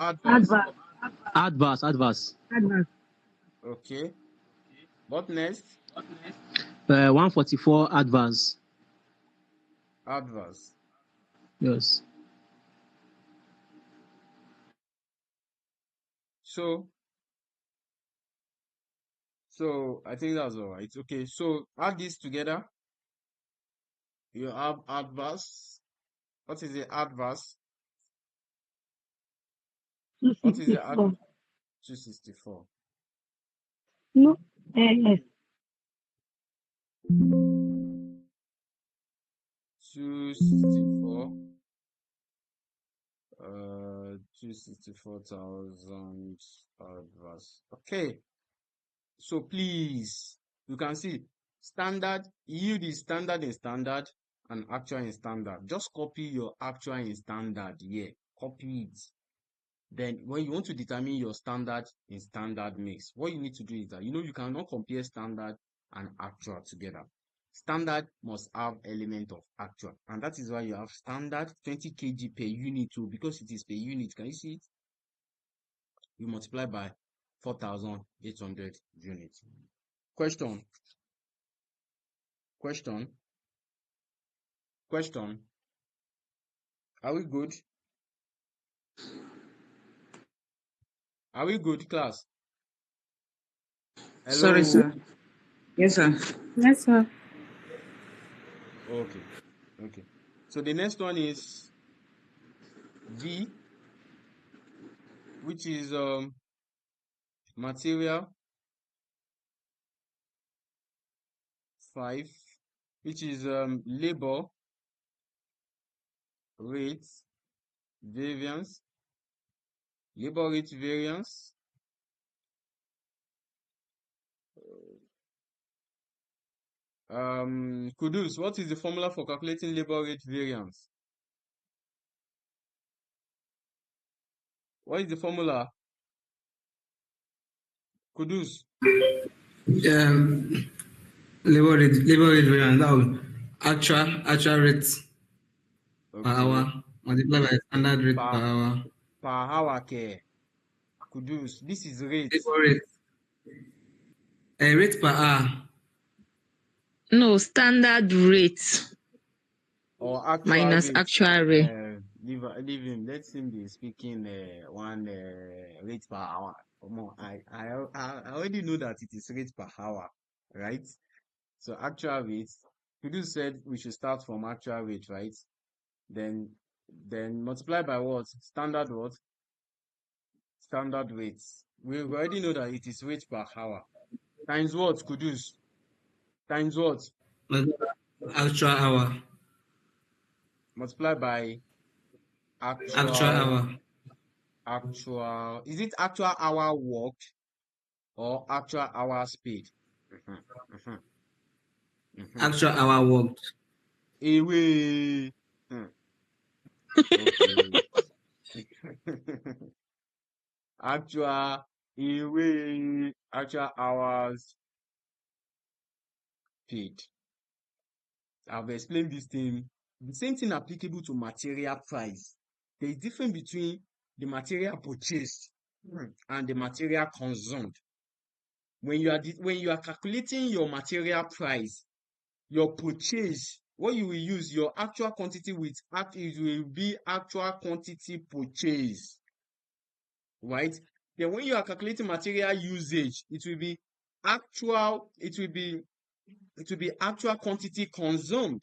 adverse? Adverse. Okay. What next? 144 advance. Adverse. Yes. So I think that's all right. Okay, so add this together. You have adverse. What is the adverse? What is the 264. 264? No. Yes. 264. 264,000 adverse. Okay. So please, you can see standard yield is standard in standard and actual in standard. Just copy your actual in standard here. Copy it. Then when you want to determine your standard in standard mix, what you need to do is that you cannot compare standard and actual together. Standard must have element of actual, and that is why you have standard 20 kg per unit too, because it is per unit. Can you see it? You multiply by 4,800 units. Question. Are we good? Are we good, class? Hello? Sorry, sir. Yes, sir. Yes, sir. Okay. So the next one is V, which is material 5, which is labor rate variance. Labor rate variance. Kudus, what is the formula for calculating labor rate variance? What is the formula? Kudus. Labor rate variance. That will actual rate per hour multiplied by standard rate per hour. Per hour care. Kudus, this is rate. Labor rate. Rate per hour. No, standard rate Or actual minus rate. actual rate. Leave him. Let him be speaking one rate per hour. I already know that it is rate per hour, right? So actual rate. Kudus said we should start from actual rate, right? Then multiply by what? Standard what? Standard rates. We already know that it is rate per hour. Times what, Kudus? Times what? Actual hour. Multiply by Actual hour. actual. Is it actual hour worked or actual hours paid? Actual hour worked. Away. Okay. Actual away. Actual hours paid. I've explained this thing. The same thing applicable to material price. There is difference between the material purchased and the material consumed. When you are calculating your material price, your purchase, what you will use your actual quantity with it will be actual quantity purchase, right? Then when you are calculating material usage, it will be actual quantity consumed.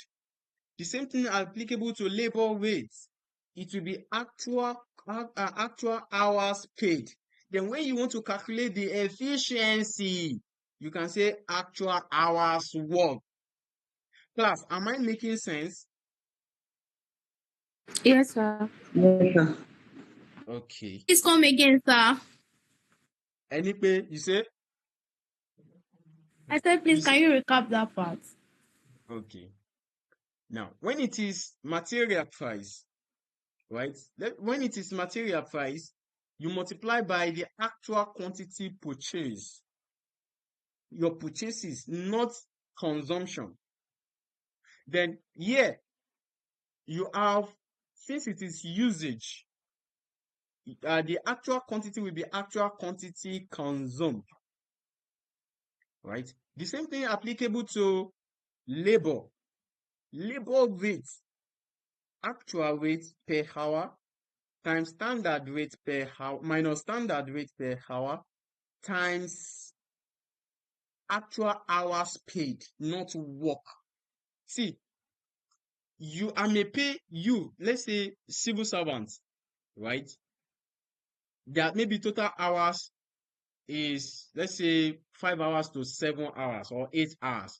The same thing applicable to labor rates. It will be actual hours paid. Then when you want to calculate the efficiency, you can say actual hours worked. Class, am I making sense? Yes, sir. Yes, sir. Okay. Please come again, sir. Anype, you say? I said, please, can you recap that part? Okay. Now, when it is material price, right? When it is material price, you multiply by the actual quantity purchased. Your purchases, not consumption. Then here, you have, since it is usage, the actual quantity will be actual quantity consumed, right? The same thing applicable to labor. Labor rate, actual rate per hour times standard rate per hour minus standard rate per hour times actual hours paid, not work. See, I may pay you, let's say civil servants, right? Their maybe total hours is, let's say, 5 hours to 7 hours or 8 hours.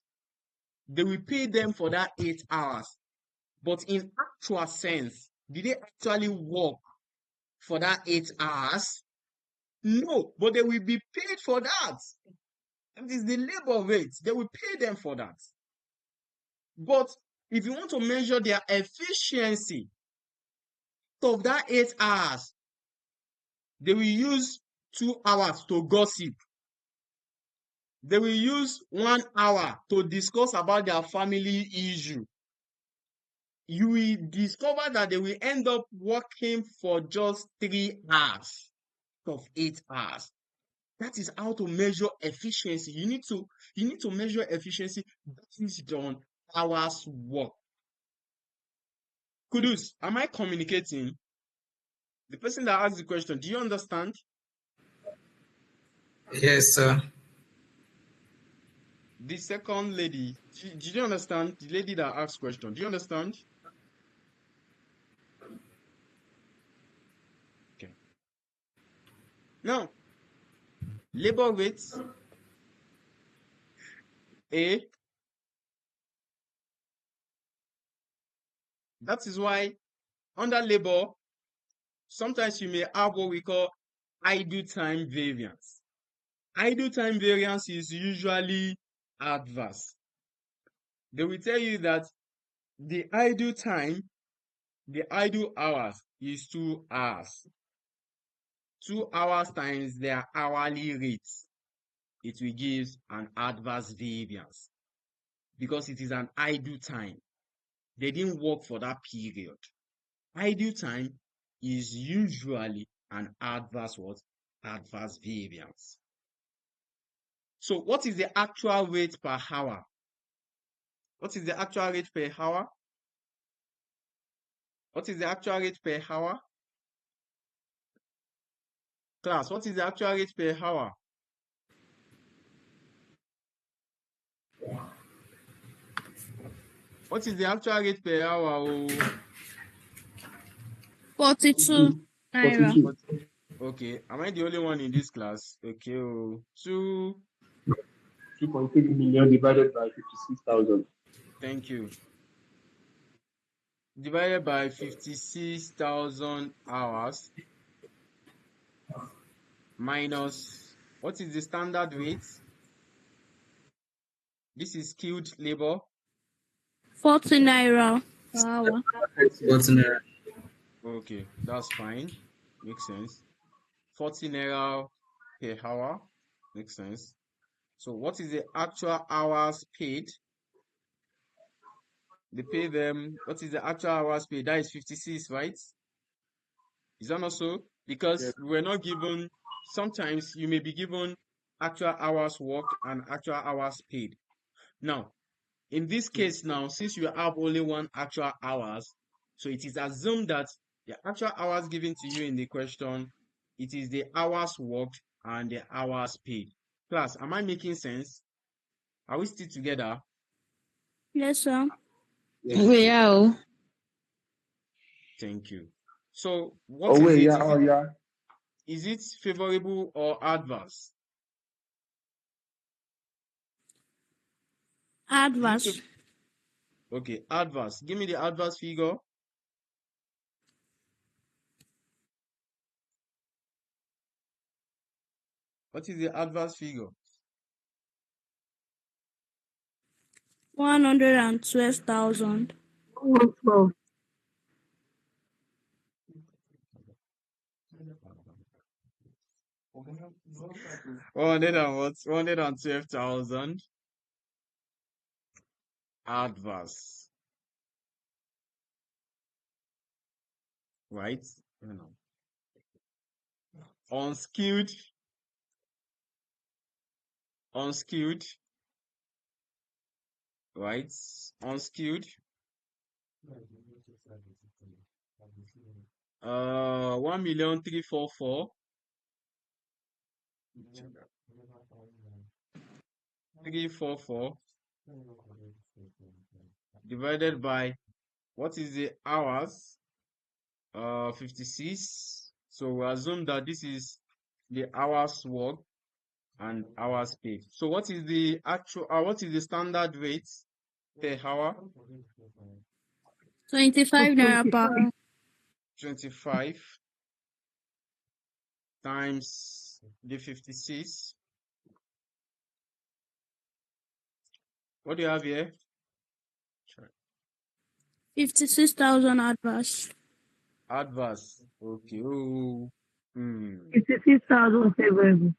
They will pay them for that 8 hours. But in actual sense, did they actually work for that 8 hours? No, but they will be paid for that. That is the labor rate. They will pay them for that. But if you want to measure their efficiency of that 8 hours, they will use 2 hours to gossip. They will use 1 hour to discuss about their family issue. You will discover that they will end up working for just 3 hours of 8 hours. That is how to measure efficiency. You need to measure efficiency based on hours work. Kudus, am I communicating? The person that asked the question, do you understand? Yes, sir. The second lady, did you understand? The lady that asked question, do you understand? Okay. Now, labor rates, A. That is why under labor, sometimes you may have what we call idle time variance. Idle time variance is usually adverse. They will tell you that the idle hours is 2 hours. 2 hours times their hourly rates, it will give an adverse variance because it is an idle time. They didn't work for that period. Idle time is usually an adverse variance. So what is the actual rate per hour? What is the actual rate per hour? What is the actual rate per hour? Class, what is the actual rate per hour? What is the actual rate per hour? 42 naira. Okay, am I the only one in this class? Okay, 2.3 million divided by 56,000. thank you. Divided by 56,000 hours minus, what is the standard rate? This is skilled labor. 40 naira per hour. What's in there? Okay, that's fine. Makes sense. 40 naira per hour. Makes sense. So what is the actual hours paid? They pay them, what is the actual hours paid? That is 56, right? Is that not so? Because we're not given, sometimes you may be given actual hours worked and actual hours paid. Now, in this case now, since you have only one actual hours, so it is assumed that the actual hours given to you in the question, it is the hours worked and the hours paid. Class, am I making sense? Are we still together? Yes, sir. Okay, Yeah. thank you. So what Oh, is wait, it? yeah, oh, yeah. Is it favorable or adverse? Adverse. Okay, adverse. Give me the adverse figure. What is the adverse figure? 112,000. 112. 112,000 adverse. Right? Unskilled. Unskilled. Right? Unskilled. 1,344,000. 344 divided by, what is the hours? 56. So we assume that this is the hours worked and hours paid. So what is the actual, what is the standard rate per hour? 25 naira per hour. 25 times the 56. What do you have here? 56,000 adverse. Adverse. Okay. Oh. 56,000 favorable.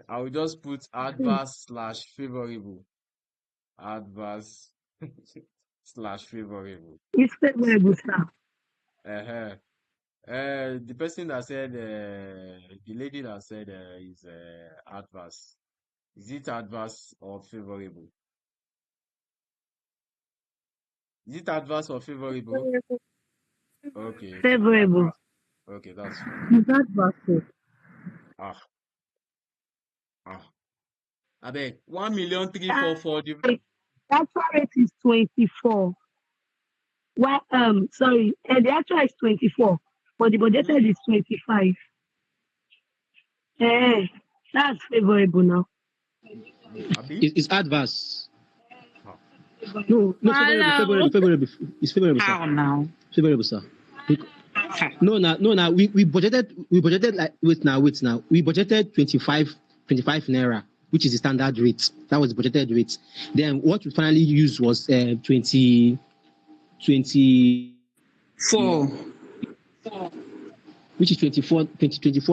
I will just put adverse slash favorable. Adverse slash favorable. It's favorable, sir. The person that said, the lady that said is adverse. Is it adverse or favorable? Is it adverse or favorable? Okay, Favorable. okay, that's fine. It's adverse. Ah, I beg 1,344,000. The actual rate is 24. Well, sorry, the actual is 24, but the budgeted is 25. That's favorable now. Abi? It's adverse. Ah. No, Hello. favorable. It's favorable, sir. How now? Favorable, sir. No, we budgeted like wait now. We budgeted 25 naira, which is the standard rate. That was the budgeted rate. Then what we finally used was 20 4. which is 24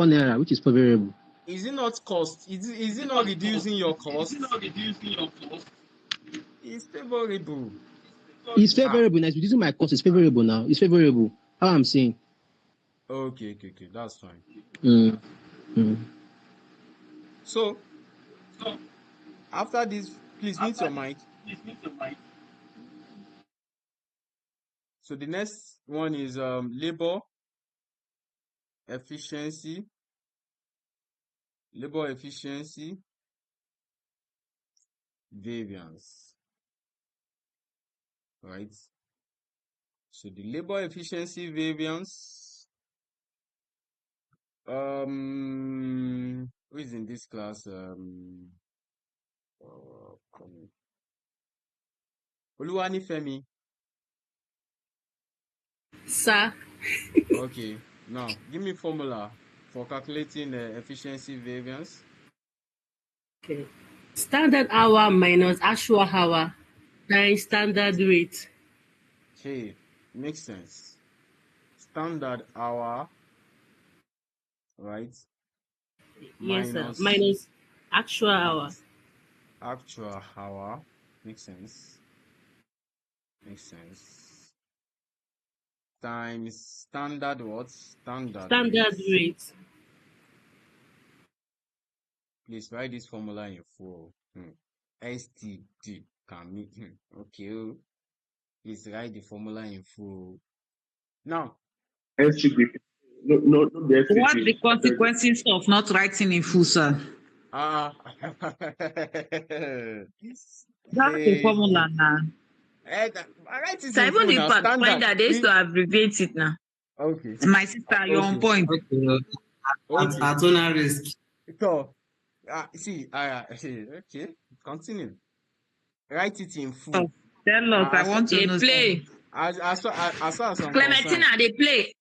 naira, which is favorable. Is it not cost? Is it not reducing your cost? It's favorable. It's favorable. Now it's reducing my cost. It's favorable now. It's favorable. How I'm saying. Okay, that's fine. So, after this, please mute your mic. So the next one is labor efficiency. Labor efficiency variance. Right? So the labor efficiency variance Who is in this class? Oluwanifemi. Sir. Okay, now give me formula for calculating efficiency variance. Okay. Standard hour minus actual hour times standard rate. Okay, makes sense. Standard hour, right? Yes, sir. Minus Minus actual hour. actual hour. Makes sense. Makes sense. Times standard what? Standard rate. Please write this formula in full. STD can meet. Okay. Please write the formula in full. Now. STD. No, the STD. What the consequences of not writing in full, sir? That's the formula now. Write it So in even full the now. part Standard. finder, they used to abbreviate it now. Okay. My sister, you're on point. Okay. At owner risk. So, okay, continue. Write it in full. Oh, tell us, I want to know. Play. As far as I'm Clementina, concerned. they play.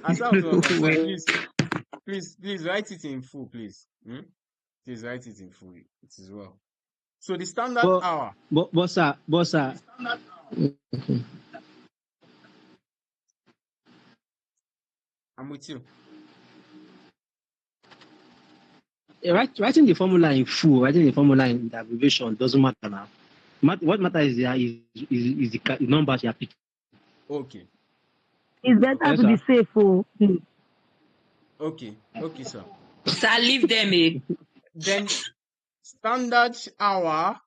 As far as I'm concerned, please write it in full, please. Please write it in full. It is well. So the standard hour. But sir. I'm with you. Writing the formula in full, writing the formula in the abbreviation doesn't matter now. What matters is the numbers you are picking. Okay. It's better to be safe. Okay, sir. Sir, leave them, eh? Then standard hour.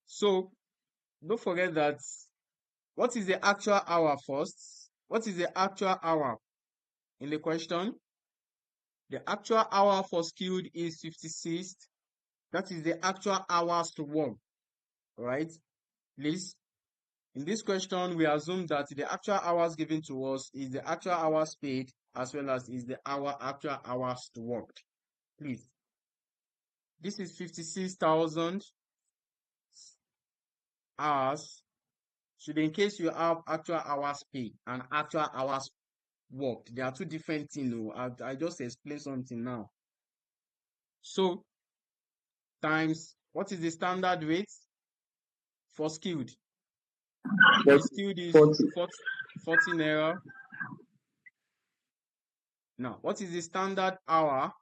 So don't forget that. What is the actual hour first? What is the actual hour in the question? The actual hour for skilled is 56. That is the actual hours to work, right? Please, in this question, we assume that the actual hours given to us is the actual hours paid as well as is the actual hours to work. Please, this is 56,000 hours. So in case you have actual hours paid and actual hours worked, they are two different things. I just explained something now. So times, what is the standard rate for skilled? The skilled is 40 naira. Now, what is the standard hour?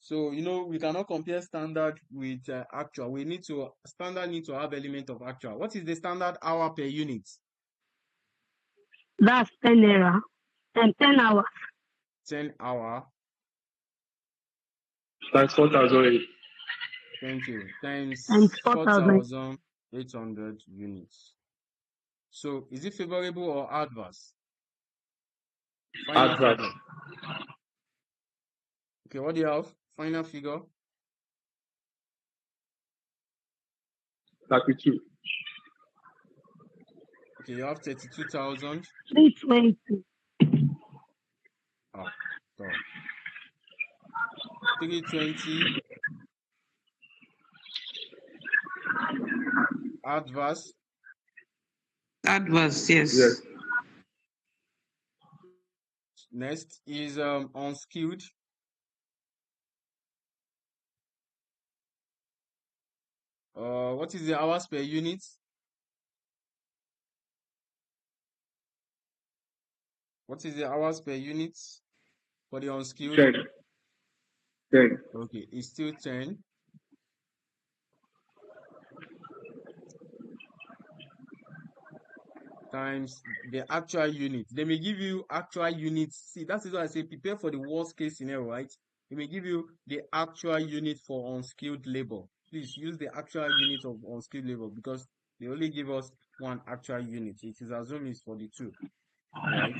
So, we cannot compare standard with actual. Standard need to have element of actual. What is the standard hour per unit? That's 10 naira and 10 hours. 10 hour. Times 4,008. Thank you. Times 4,800 units. So, is it favorable or adverse? Final adverse. Figure. Okay, what do you have? Final figure. 32. Okay, you have 32,000. 320. 320. Adverse. Adverse, yes. Next is unskilled. What is the hours per unit? What is the hours per unit for the unskilled? 10. Okay, it's still 10. Times the actual unit. They may give you actual units. See, that is why I say prepare for the worst case scenario, right? They may give you the actual unit for unskilled labor. Please use the actual unit of unskilled labor because they only give us one actual unit. It is assumed it's for the two, right?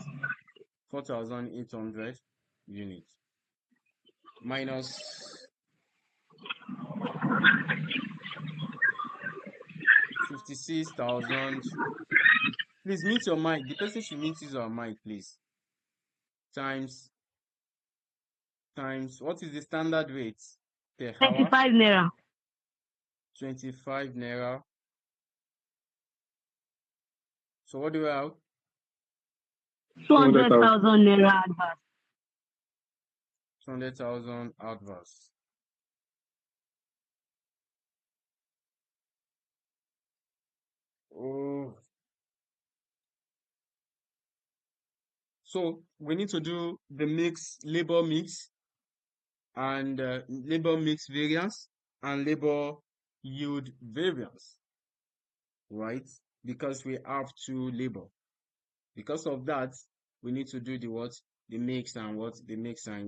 4,800 units minus 56,000 Please mute your mic. The person should mute his or her mic, please. Times. What is the standard rate per hour? 25 naira. 25 naira. So what do we have? 200,000 naira advance. 200,000 adverse. Oh. So we need to do the labor mix and labor mix variance and labor yield variance, right? Because we have two labor. Because of that, we need to do the mix and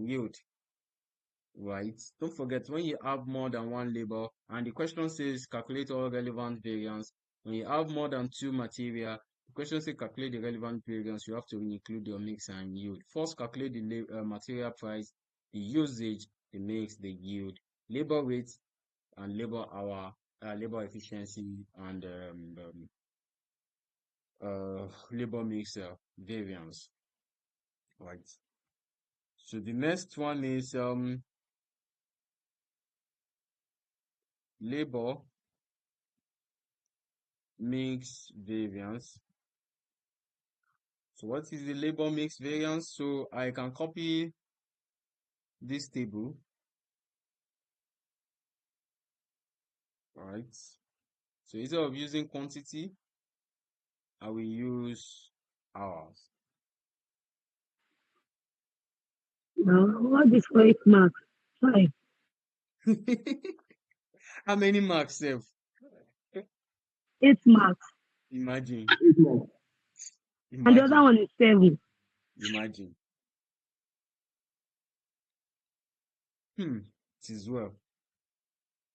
yield, right? Don't forget, when you have more than one labor, and the question says calculate all relevant variance. When you have more than two material, the question says calculate the relevant variance. You have to include your mix and yield. First, calculate the material price, the usage, the mix, the yield, labor rate, and labor hour, labor efficiency, and labor mix variance, right? So the next one is labor mix variance. So what is the labor mix variance? So I can copy this table, right? So instead of using quantity, I will use hours. Now, what is 5 marks? 5. How many marks, Seth? 8 marks. Imagine. And the other one is 7. Imagine. It is well.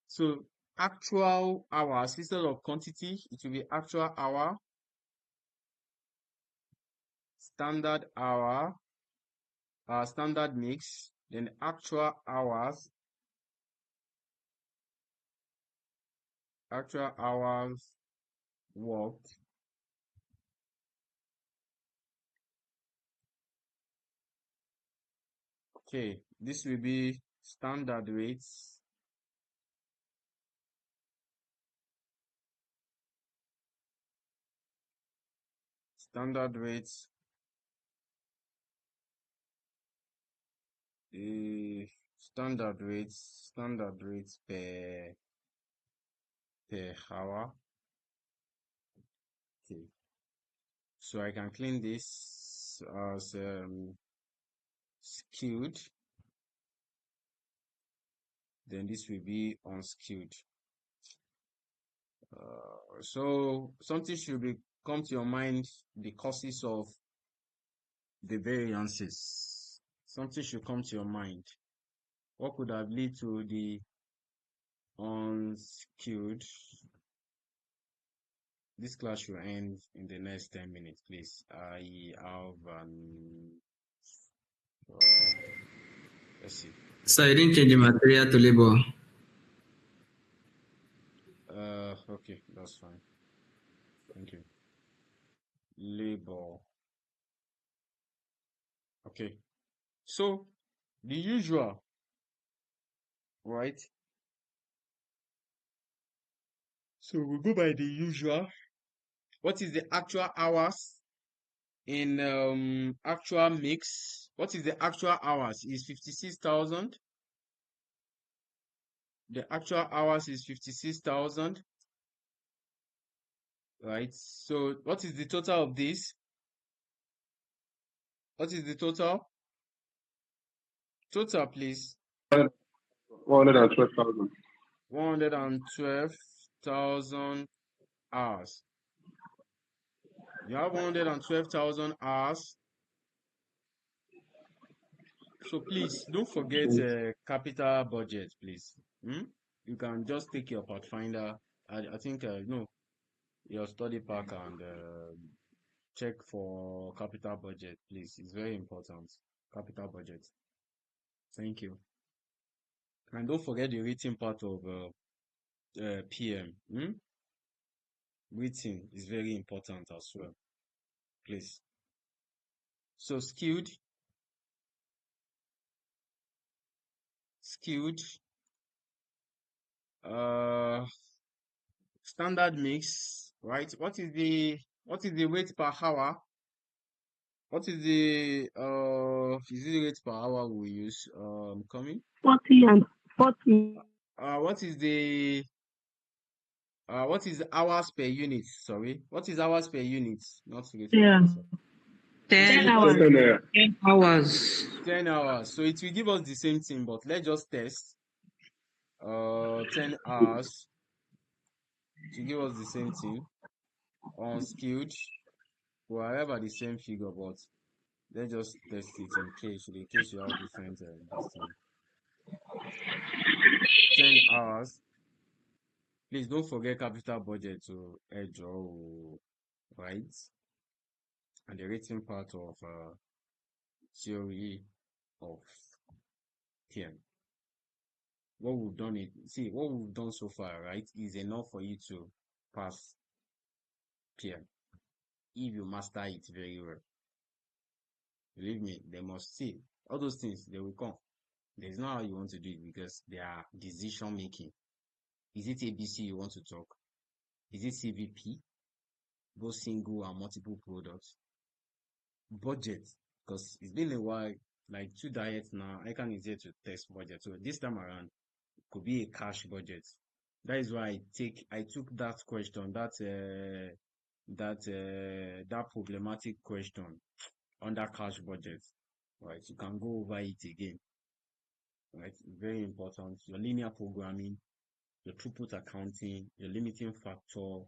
So actual hours instead of quantity, it will be actual hour, standard hour, standard mix, then actual hours worked, okay, this will be standard rates, standard rates, standard rates per hour. Okay, so I can clean this as skewed, then this will be unskewed. So something should come to your mind, the causes of the variances. Something should come to your mind. What could have led to the unskewed? This class should end in the next 10 minutes, please. I have let's see. So you didn't change the material to labor. Okay, that's fine. Thank you. Labor. Okay. So the usual, right? So we go by the usual. What is the actual hours in actual mix? What is the actual hours? Is 56,000. The actual hours is 56,000. Right. So what is the total of this? What is the total? Total, please. 112,000. 112,000 hours. You have 112,000 hours. So please don't forget capital budget, please. You can just take your Pathfinder. I think no, your study pack and check for capital budget, please. It's very important. Capital budget. Thank you. And don't forget the written part of PM. Written is very important as well. please. So skewed, standard mix, right? What is the rate per hour? What is the rate per hour we use? Coming 40 and 40. What is the hours per unit? Sorry, what is hours per unit? Not rate per Yeah. hour. 10 10 hours. 10 naira. 10 hours. 10 hours. So it will give us the same thing, but let's just test. 10 hours to give us the same thing. Unskilled, we arrive at the same figure, but let's just test it in case you have different this thing. 10 hours. Please don't forget capital budget to edge right? And the rating part of theory of PM. What we've done so far, right, is enough for you to pass PM if you master it very well. Believe me, they must see all those things, they will come. There's not how you want to do it because they are decision making. Is it ABC you want to talk? Is it CVP? Both single and multiple products? Budget, because it's been a while, like 2 diets now, Ican is here to test budget. So this time around, it could be a cash budget. That is why I took that question, that problematic question under cash budget. Right, you can go over it again. Right, very important. Your linear programming, your throughput accounting, your limiting factor.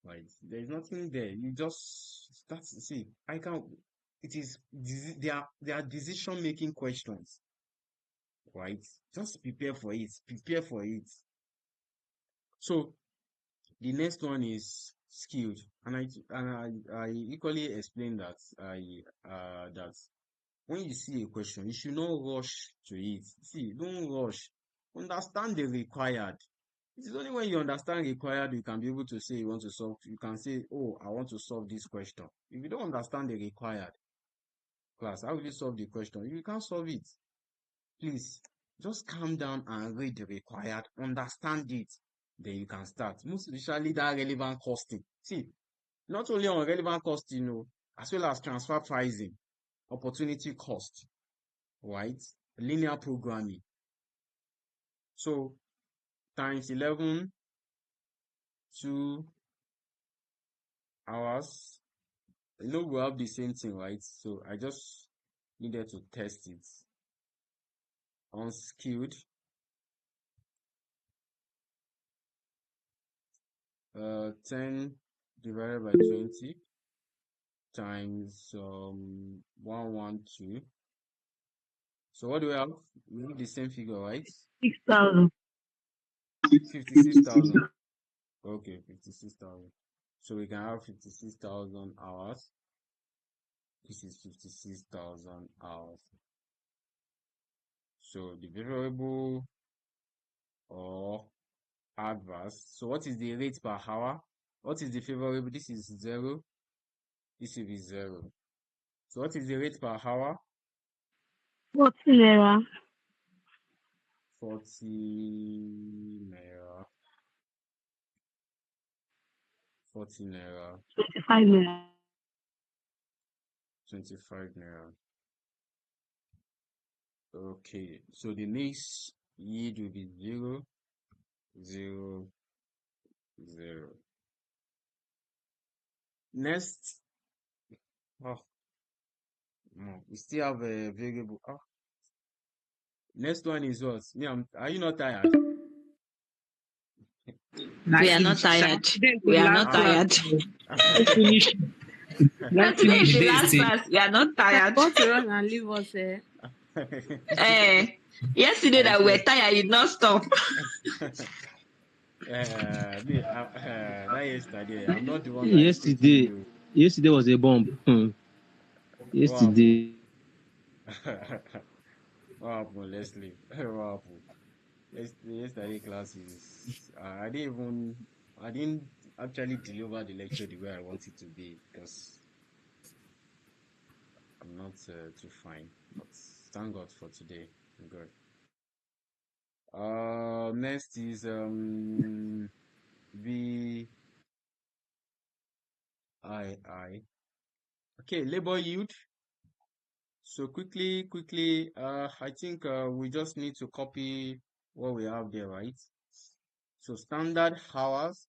Right, there is nothing there. You just see. They are decision making questions. Right, just prepare for it. So the next one is skilled, and I equally explained that that when you see a question, you should not rush to it. See, don't rush. Understand the required. It is only when you understand required you can be able to say you want to solve. You can say, oh, I want to solve this question. If you don't understand the required, class, how will you solve the question? You can't solve it. Please, just calm down and read the required. Understand it. Then you can start. Most especially that relevant costing. See, not only on relevant costing, as well as transfer pricing, opportunity cost, right? Linear programming. So times 11, 2 hours. We have the same thing, right? So I just needed to test it. Unskilled. 10 divided by 20 times 112. So what do we have? We have the same figure, right? 6,000. 56,000. Okay, 56,000. So we can have 56,000 hours. This is 56,000 hours. So the variable or adverse. So what is the rate per hour? What is the favorable? This is 0. This will be 0. So what is the rate per hour? 40 naira. 40 naira. 40 naira. 25 naira. 25 naira. Okay, so the next yield will be 0, 0, 0. Next, we still have a variable. Next one is what? Are you not tired? We are not tired. We are not tired. Finish. Let's finish the last class. We are not tired. Want to run and leave us here? Yesterday that we were tired, you did not stop. That yesterday, I'm not the one that is taking you. Yesterday was a bomb. Yesterday. What happened, Leslie? What happened? Yesterday class is I didn't actually deliver the lecture the way I want it to be because I'm not too fine, but thank God for today. I'm good. Next is VII. Okay, labor yield. So quickly, I think we just need to copy what we have there, right? So standard hours,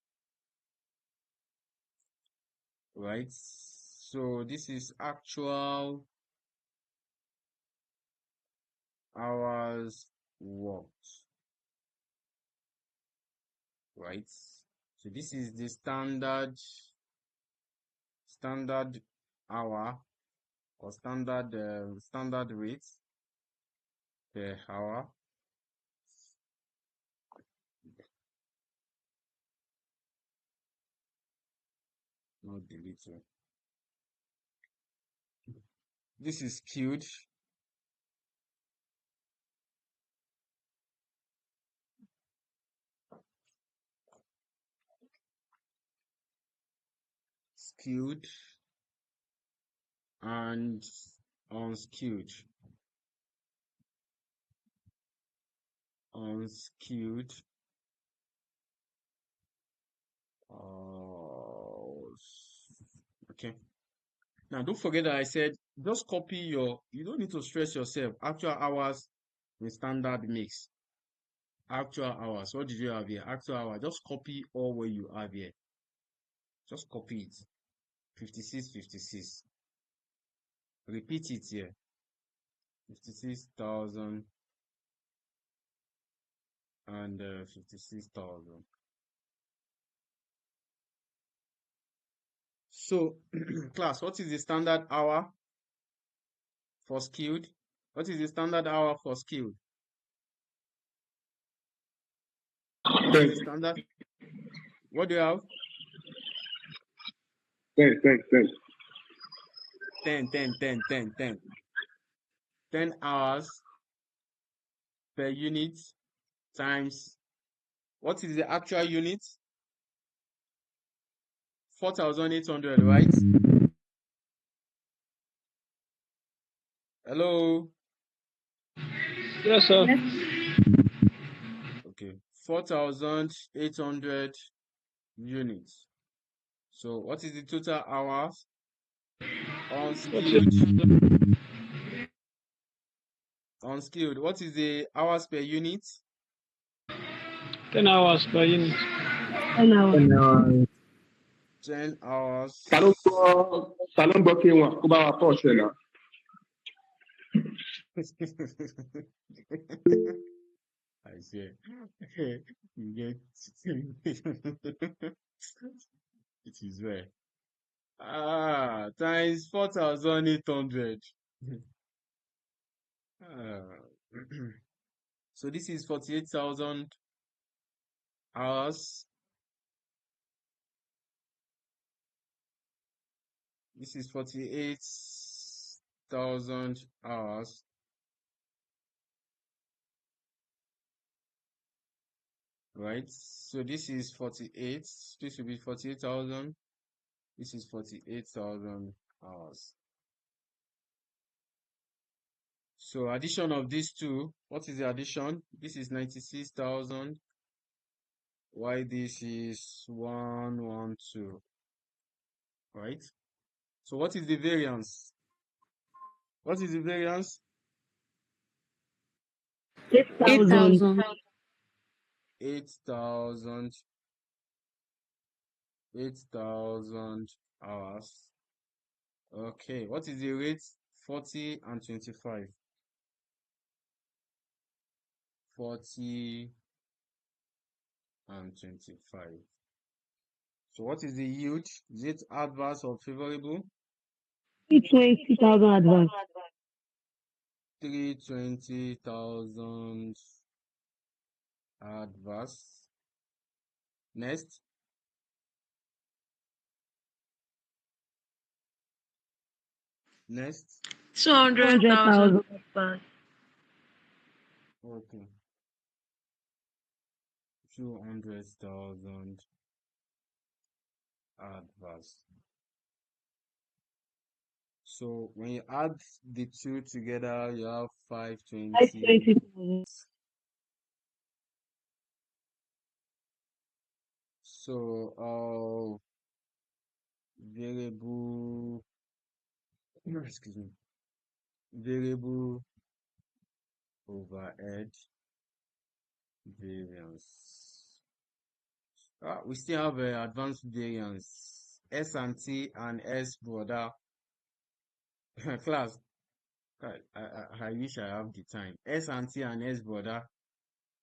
right? So this is actual hours worked, right? So this is the standard hour or standard rate per hour. Not delete it. This is skewed. Skewed and unskewed. Unskewed. Okay. Now don't forget that I said just copy you don't need to stress yourself. Actual hours with standard mix. Actual hours. What did you have here? Actual hour. Just copy all what you have here. Just copy it. 56, 56. Repeat it here. 56,000 and 56,000. So, class, what is the standard hour for skilled? What is the standard hour for skilled? What is the standard? What do you have? Thanks. 10 hours per unit times, what is the actual unit? 4,800, right? Hello? Yes, sir. Okay, 4,800 units. So what is the total hours? Unskilled. Unskilled. What is the hours per unit? 10 hours per unit. 10 hours. 10 hours. Salon bloqué wọn kó bá wa pọ̀ ṣe náà. I see. You get it is well. Times 4,800. So this is 48,000 hours. This is 48,000 hours. Right? So this is 48. This will be 48,000. This is 48,000 hours. So addition of these two, what is the addition? This is 96,000. Why this is 112. Right? So what is the variance? What is the variance? 8,000. 8,000 hours. Okay, what is the rate? 40 and 25. 40 and 25. So what is the yield? Is it adverse or favorable? 320,000 advance. 320,000 adverse. Next. Next. 200,000 advance. Okay. 200,000 adverse. So when you add the two together, you have 520. 520,000. So variable, excuse me, variable overhead variance. We still have advanced variance, S and T and S brother. Class, I wish I have the time. S and T and S brother.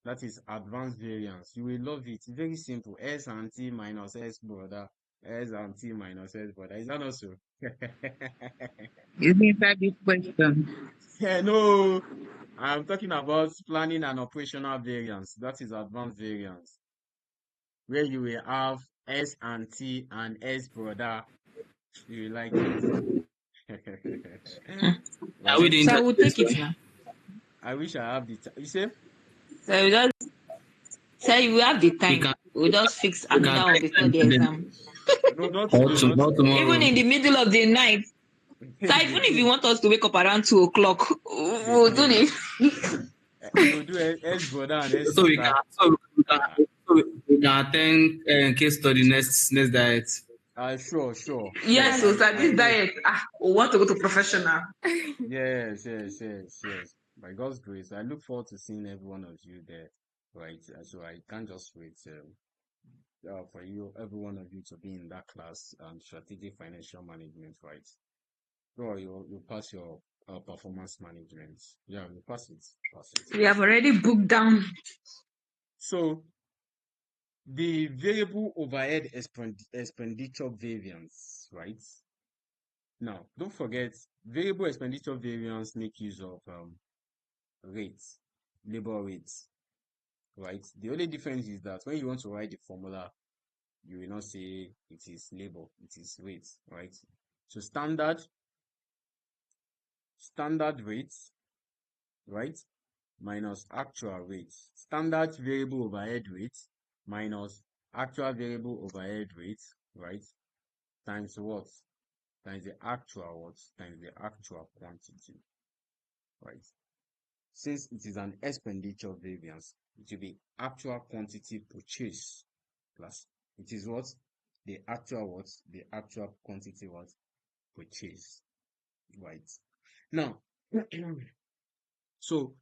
That is advanced variance. You will love it. It's very simple. S and T minus S brother. S and T minus S brother. Is that not so? Isn't that the question? Yeah, no. I'm talking about planning and operational variance. That is advanced variance. Where you will have S and T and S brother. You will like it. Are we Right? the So I will take it interpretation? now. I wish I have the time. You say? So we just say we have the We time. can We just fix we can another one take before time the today exam. No, not or today, not today. Even tomorrow. in the middle of the night. So even if you want us to wake up around 2 o'clock, we'll do this. You do S brother and S So we can sister. Ah, we can attend case study next diet. sure, sure, Yes, sure. so sir, this diet, we want to go to professional. Yes. By God's grace, I look forward to seeing every one of you there. Right. So I can't just wait for you, every one of you, to be in that class, strategic financial management, right? So you pass your performance management. Yeah, you pass it. Pass it. We have already booked down. So the variable overhead expenditure variance, right? Now, don't forget, variable expenditure variance make use of rates, labor rates, right? The only difference is that when you want to write the formula, you will not say it is labor, it is rates, right? So standard rates, right, minus actual rates. Standard variable overhead rates minus actual variable overhead rates, right, times what? Times the actual what? Times the actual quantity, right? Since it is an expenditure variance, it will be actual quantity purchase plus it is what? The actual what? The actual quantity what? Purchase, right? Now, so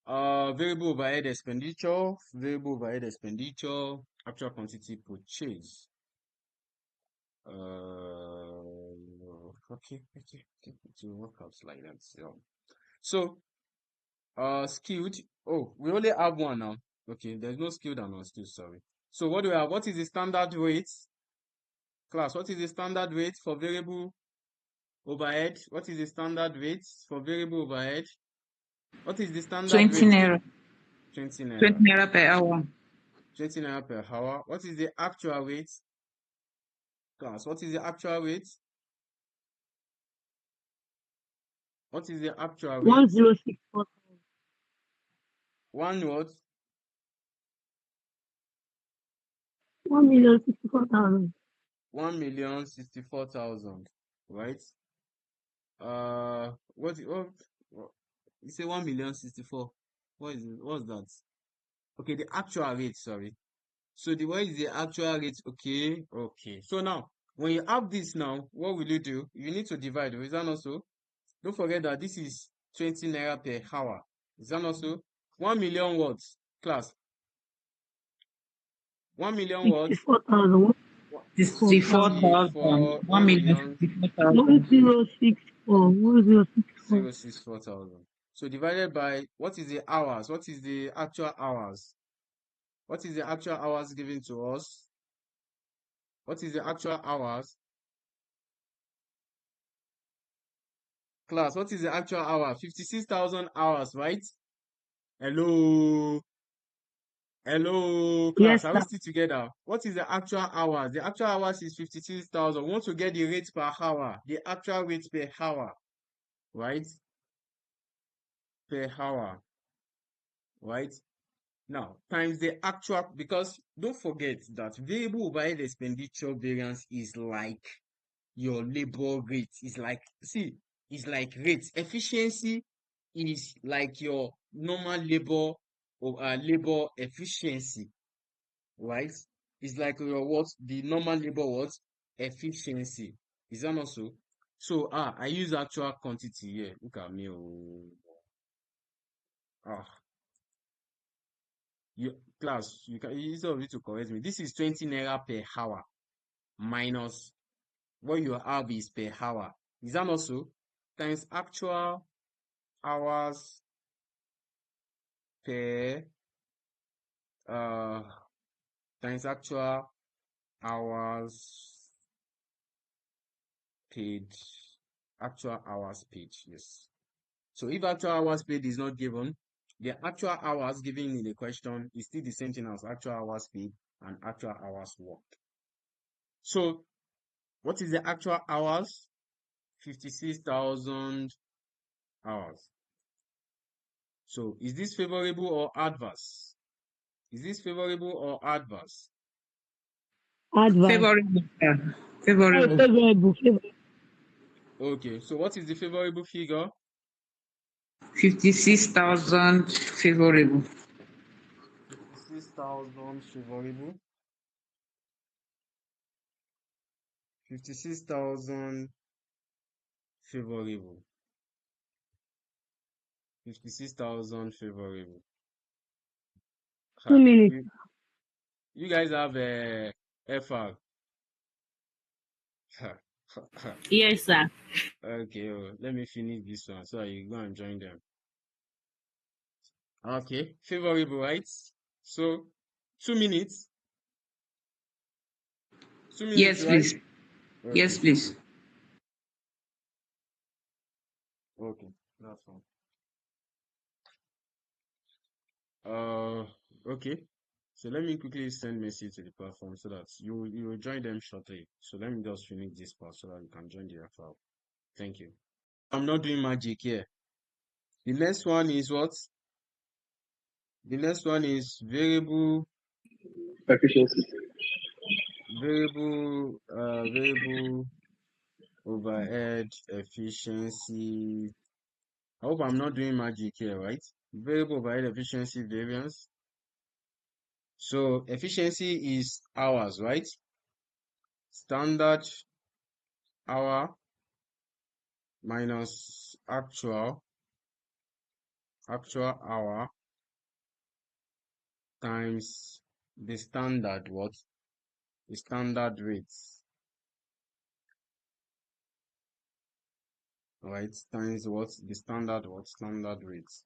variable overhead expenditure, actual quantity purchase. Okay, it will work out like that. So skilled. Oh, we only have one now. Okay, there's no skilled and unskilled, sorry. So what do we have? What is the standard rate? Class, what is the standard rate for variable overhead? What is the standard rate for variable overhead? What is the standard 20 rate? naira. 20 20 naira. naira per hour. 20 naira per hour. What is the actual rate? Class, what is the actual rate? What is the actual rate? 1064. One what? 1,064,000. 1,064,000. Right? What you say 1,064,000. What is it? What's that? Okay, the actual rate, sorry. So what is the actual rate? Okay. So now, when you have this now, what will you do? You need to divide. Is that not so? Don't forget that this is 20 naira per hour. Is that not so? 1 million words, class. 1 million words. 64,000. 64,000. 1 million 1,064,000. 1064. 1064. 064,000. So divided by what is the hours? What is the actual hours? What is the actual hours given to us? What is the actual hours? Class, what is the actual hour? 56,000 hours, right? Hello. Hello, Yes, class. Are we sir. still together? What is the actual hours? The actual hours is 56,000. We want to get the rate per hour. The actual rate per hour, right? Per hour, right? Now, times the actual, because don't forget that variable overhead expenditure variance is like your labor rate. It's like, see, it's like rate. Efficiency is like your normal labor or labor efficiency, right? It's like your what? The normal labor what? Efficiency. Is that not so? So, I use actual quantity here. Look at me. Oh. Class, you can, instead of you to correct me, this is 20 naira per hour minus what you have is per hour. Is that not so? Times actual hours per uh times actual hours paid. Actual hours paid, yes. So if actual hours paid is not given, the actual hours given in the question is still the same thing as actual hours paid and actual hours worked. So what is the actual hours? 56,000 hours. So is this favorable or adverse? Is this favorable or adverse? Adverse. Favorable. Oh, Favorable. favorable. Okay, so what is the favorable figure? 56,000 favorable. 56,000 favorable. 56,000 favorable. 56,000 favorable. 2 minutes. You guys have a FR. Yes, sir. Okay, let me finish this one so you go and join them. Okay, favorable, right? So 2 minutes. 2 minutes, Yes, right? please. Okay, Yes, please. okay, that's fine. Okay. So let me quickly send message to the platform so that you will join them shortly. So let me just finish this part so that you can join the referral. Thank you. I'm not doing magic here. The next one is what? The next one is variable Efficiency. variable overhead efficiency. I hope I'm not doing magic here, right? Variable overhead efficiency variance. So efficiency is hours, right? Standard hour minus actual hour times the standard what? The standard rates. Right? Times what? The standard what? Standard rates.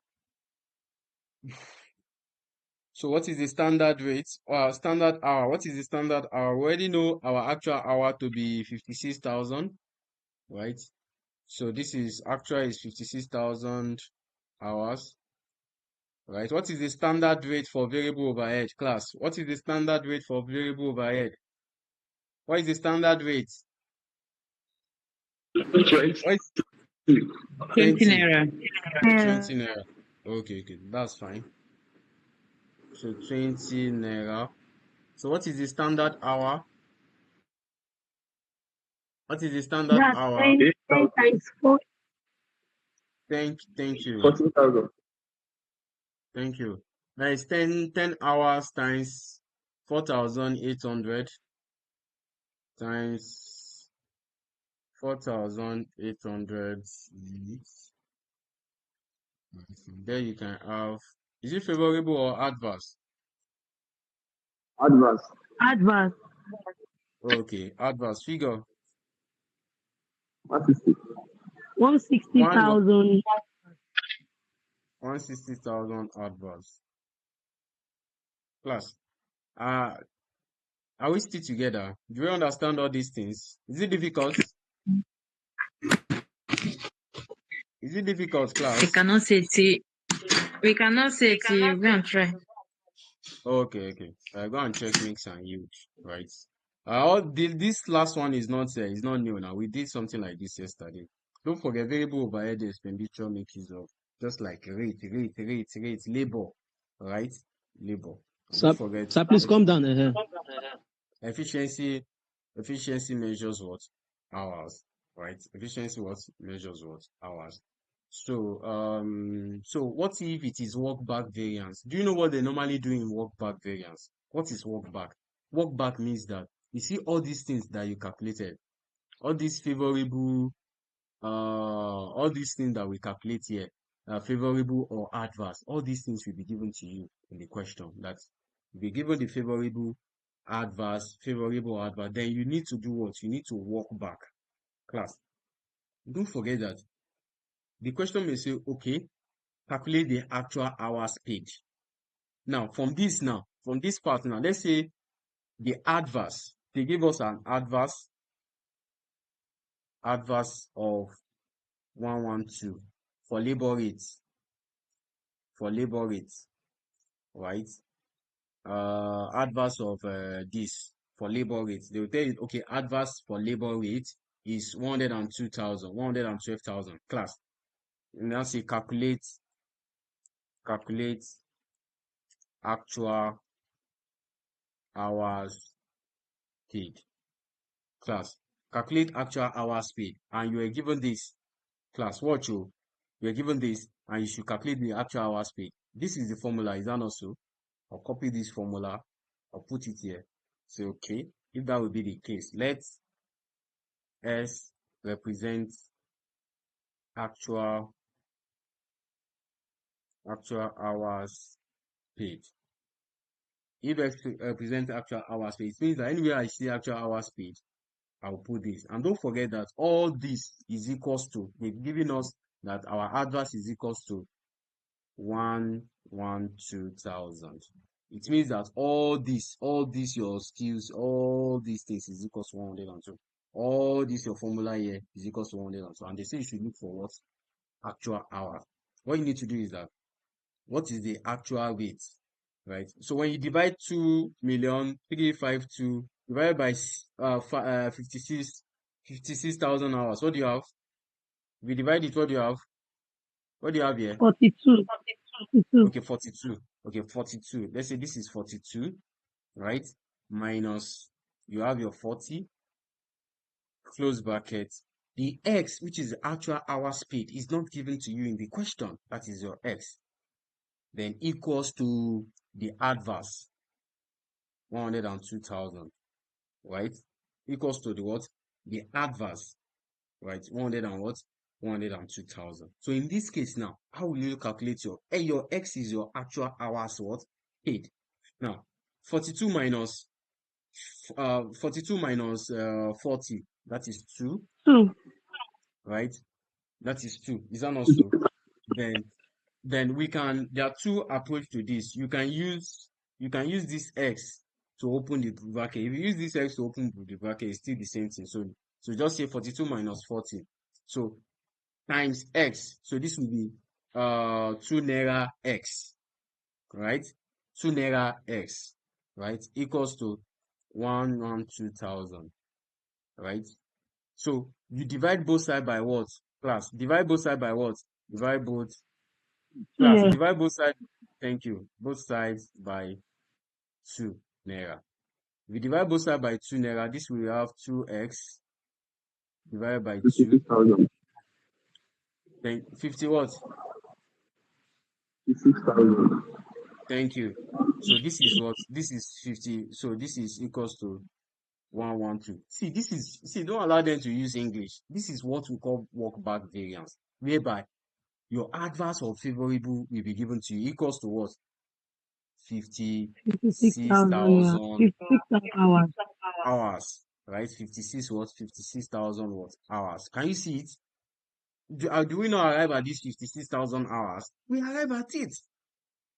So what is the standard rate? Standard hour. What is the standard hour? We already know our actual hour to be 56,000, right? So this is actual is 56,000 hours, right? What is the standard rate for variable overhead, class? What is the standard rate for variable overhead? What is the standard rate? 20. What is 20 20? naira. 20 naira. Okay, that's fine. So 20 naira. So what is the standard hour? What is the standard That's hour? 10 times 4. Thank you. 14,000. Thank you. That is 10 hours times 4,800 times 4,800. There you can have, is it favorable or adverse? Advance. Adverse. Okay, adverse figure. 160. 160,000. 160,000 adverse. Class, are we still together? Do we understand all these things? Is it difficult? Is it difficult, We class? cannot say till. We cannot say till. Go and try. Okay. Go and check mix and yield, right? This last one is not new now. We did something like this yesterday. Don't forget variable overhead expenditure makes use of just like rate, labor, right? Labor. And don't forget Sir, please come down here. efficiency measures what? hours, right? Efficiency what? Measures what? Hours. So, so what if it is work back variance? Do you know what they normally do in work back variance? What is work back? Work back means that you see all these things that you calculated, all these favorable, all these things that we calculate here, favorable or adverse, all these things will be given to you in the question. That you'll be given the favorable, adverse, favorable or adverse. Then you need to do what? You need to work back. Class, don't forget that the question may say, okay, calculate the actual hours paid. Now, from this part now, let's say the adverse, they give us an adverse of 112 for labor rates, right? Adverse of this for labor rates. They will tell you, okay, adverse for labor rate is 102,000, 112,000. Class, and now say calculate actual hours paid. Class, calculate actual hours paid, and you are given this. Class, watch you. You are given this, and you should calculate the actual hours paid. This is the formula. Is that not so? I'll copy this formula. I'll put it here. So, okay, if that will be the case, let S represent actual hours paid. If X represents actual hours paid, it means that anywhere I see actual hours paid, I'll put this. And don't forget that all this is equals to, they've given us that our adverse is equals to 112,000. It means that all this your skills, all these things is equals to 102. All this your formula here is equals to 102. And they say you should look for what? Actual hours. What you need to do is that, what is the actual rate, right? So when you divide 2,352 divided by 56,000 hours, what do you have? If you divide it, what do you have? What do you have here? 42. 42. Okay, 42. Okay, 42. Let's say this is 42, right? Minus, you have your 40, close bracket. The X, which is the actual hour speed, is not given to you in the question. That is your X. Then equals to the adverse, 102,000, right? Equals to the what? The adverse, right? 100 and what? 102,000. So in this case now, how will you calculate your X is your actual hours what? Paid. Now, 42 minus 40, that is 2, 2. right? That is 2. Is that not so? Then we can, there are two approaches to this. You can use this X to open the bracket. If you use this X to open the bracket, it's still the same thing. So just say 42 minus 40. So times X. So this will be 2 naira X, right? 2 naira X, right? Equals to 112,000, right? So you divide both sides by what? Class, divide both sides by what? Divide both. Class, Yeah. divide both sides. Thank you. Both sides by 2 naira. If you divide both sides by 2 naira, this will have 2x divided by 2. 56,000. Then 50 what? 56,000. Thank you. So this is what? This is 50. So this is equals to 112. See, don't allow them to use English. This is what we call work back variance, whereby your adverse or favorable will be given to you equals to what? 56,000. Yeah. 56,000 56,000 hours. hours, right? 56 what? 56,000 what? Hours. Can you see it? Do we not arrive at this 56,000 hours? We arrive at it.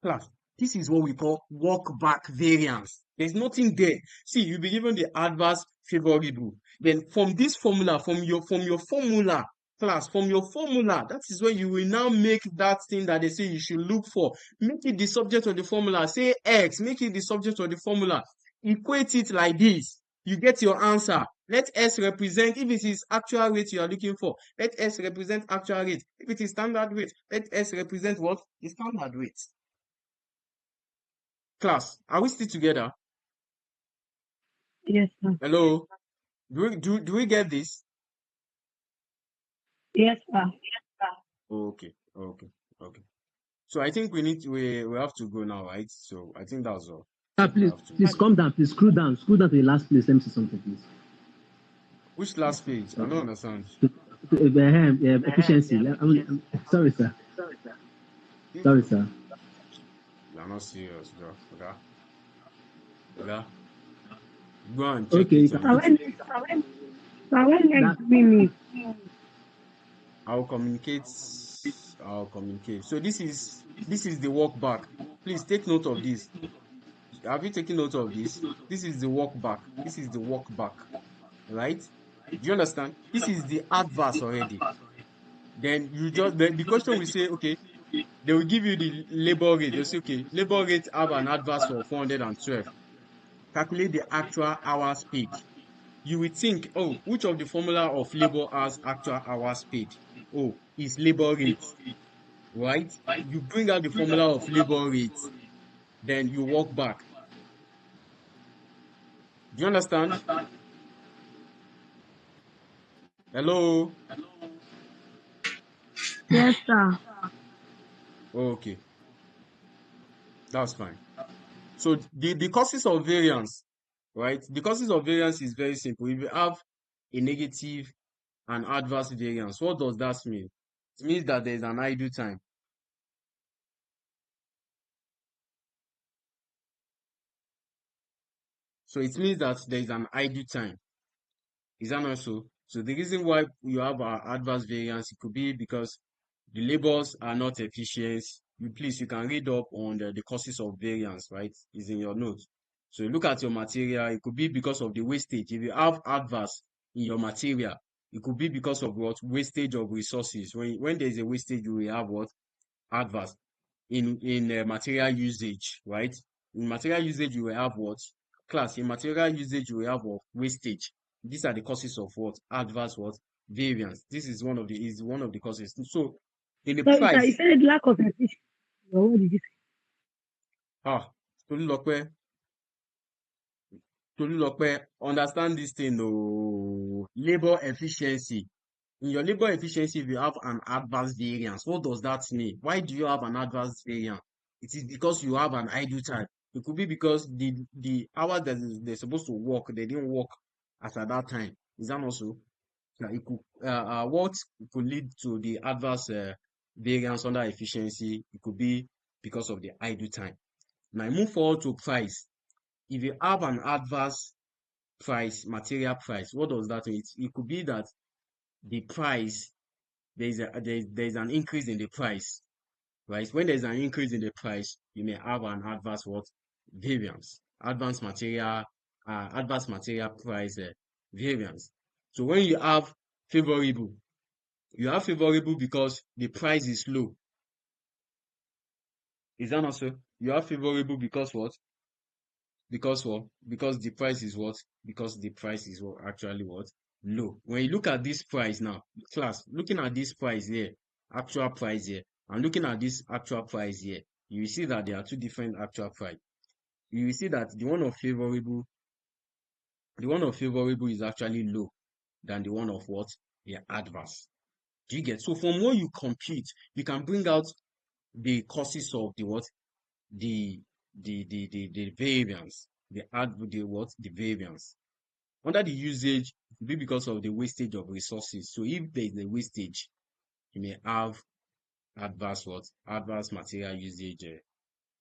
Class, this is what we call work back variance. There's nothing there. See, you'll be given the adverse favorable. Then from this formula, from your formula, class, from your formula, that is when you will now make that thing that they say you should look for. Make it the subject of the formula. Say X, make it the subject of the formula. Equate it like this. You get your answer. Let S represent, if it is actual rate you are looking for, let S represent actual rate. If it is standard rate, let S represent what? The standard rate. Class, are we still together? Yes, sir. Hello? Do we get this? Yes, sir. Okay, okay, okay. So I think we have to go now, right? So I think that's all. We Please, have to. please come down. Please scroll down to the last place. Let me see something, please. Which last page? I don't understand. Efficiency. Sorry, sir. Sorry, sir. You are not serious, bro. Okay. Okay. Go and check Okay, it you on can. So when, YouTube. so when next That we meet, I'll communicate. I'll communicate. So this is the work back. Please take note of this. Have you taken note of this? This is the work back. This is the work back. Right? Do you understand? This is the adverse already. Then the question will say, okay, they will give you the labor rate. They'll say, okay, labor rate have an adverse of 412. Calculate the actual hours paid. You will think, oh, which of the formula of labor has actual hours paid? Oh, it's labor rate, right? You bring out the formula of labor rate, then you work back. Do you understand? Hello? yes, sir. Okay, that's fine. So the causes of variance, right? The causes of variance is very simple. If you have a negative and adverse variance, what does that mean? It means that there is an idle time. So it means that there is an idle time. Is that not so? So the reason why you have an adverse variance, it could be because the labors are not efficient. You can read up on the causes of variance, right? It's in your notes. So you look at your material, it could be because of the wastage. If you have adverse in your material, it could be because of what? Wastage of resources. When there is a wastage, you will have what? Adverse. In material usage, right? In material usage, you will have what? Class. In material usage, you will have what? Wastage. These are the causes of what? Adverse what? Variance. This is one of the causes. So in the Sorry, sir. You price, said lack of efficiency. What did you say? ah, Tolulope, understand this thing, oh, labor efficiency. In your labor efficiency, if you have an adverse variance, what does that mean? Why do you have an adverse variance? It is because you have an idle time. It could be because the hours that they're supposed to work, they didn't work at that time. Is that also? Yeah, what could lead to the adverse variance under efficiency? It could be because of the idle time. Now, I move forward to price. If you have an adverse price, material price, what does that mean? It could be that the price there's an increase in the price, right? When there's an increase in the price, you may have an adverse what? Variance. Adverse material price variance. So when you have favorable because the price is low. Is that not so? You have favorable because what? Because what? Because the price is what? Because the price is what actually what? Low. When you look at this price now, class, looking at this price here, actual price here, and looking at this actual price here, you will see that there are two different actual price. You will see that the one of favorable is actually low than the one of what? Yeah, adverse. Do you get? So from what you compute, you can bring out the causes of the what? The the variance. The variance. Under the usage, it will be because of the wastage of resources. So if there is a wastage, you may have adverse what? Adverse material usage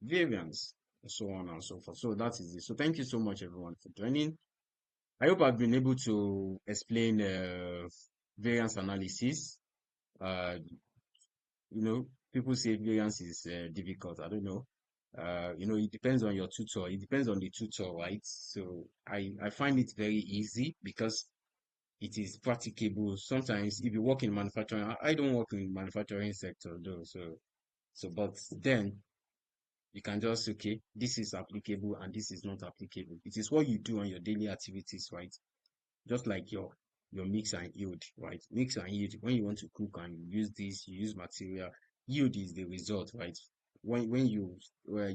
variance, and so on and so forth. So that is it. So thank you so much everyone for joining. I hope I've been able to explain variance analysis. Uh, people say variance is difficult. I don't know. It depends on your tutor. It depends on the tutor, right? So I find it very easy because it is practicable. Sometimes if you work in manufacturing, I don't work in manufacturing sector though. But then you can just, okay, this is applicable and this is not applicable. It is what you do on your daily activities, right? Just like your mix and yield, right? Mix and yield, when you want to cook and you use this, you use material, yield is the result, right? When you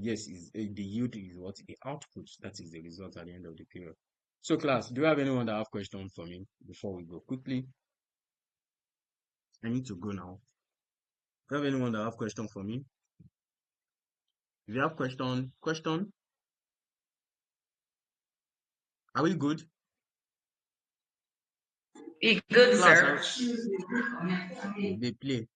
yes, is the yield is what? The output, that is the result at the end of the period. So class, do you have anyone that have questions for me before we go quickly? I need to go now. Do you have anyone that have question for me? If you have question. Are we good? Be good, Class, sir. they play.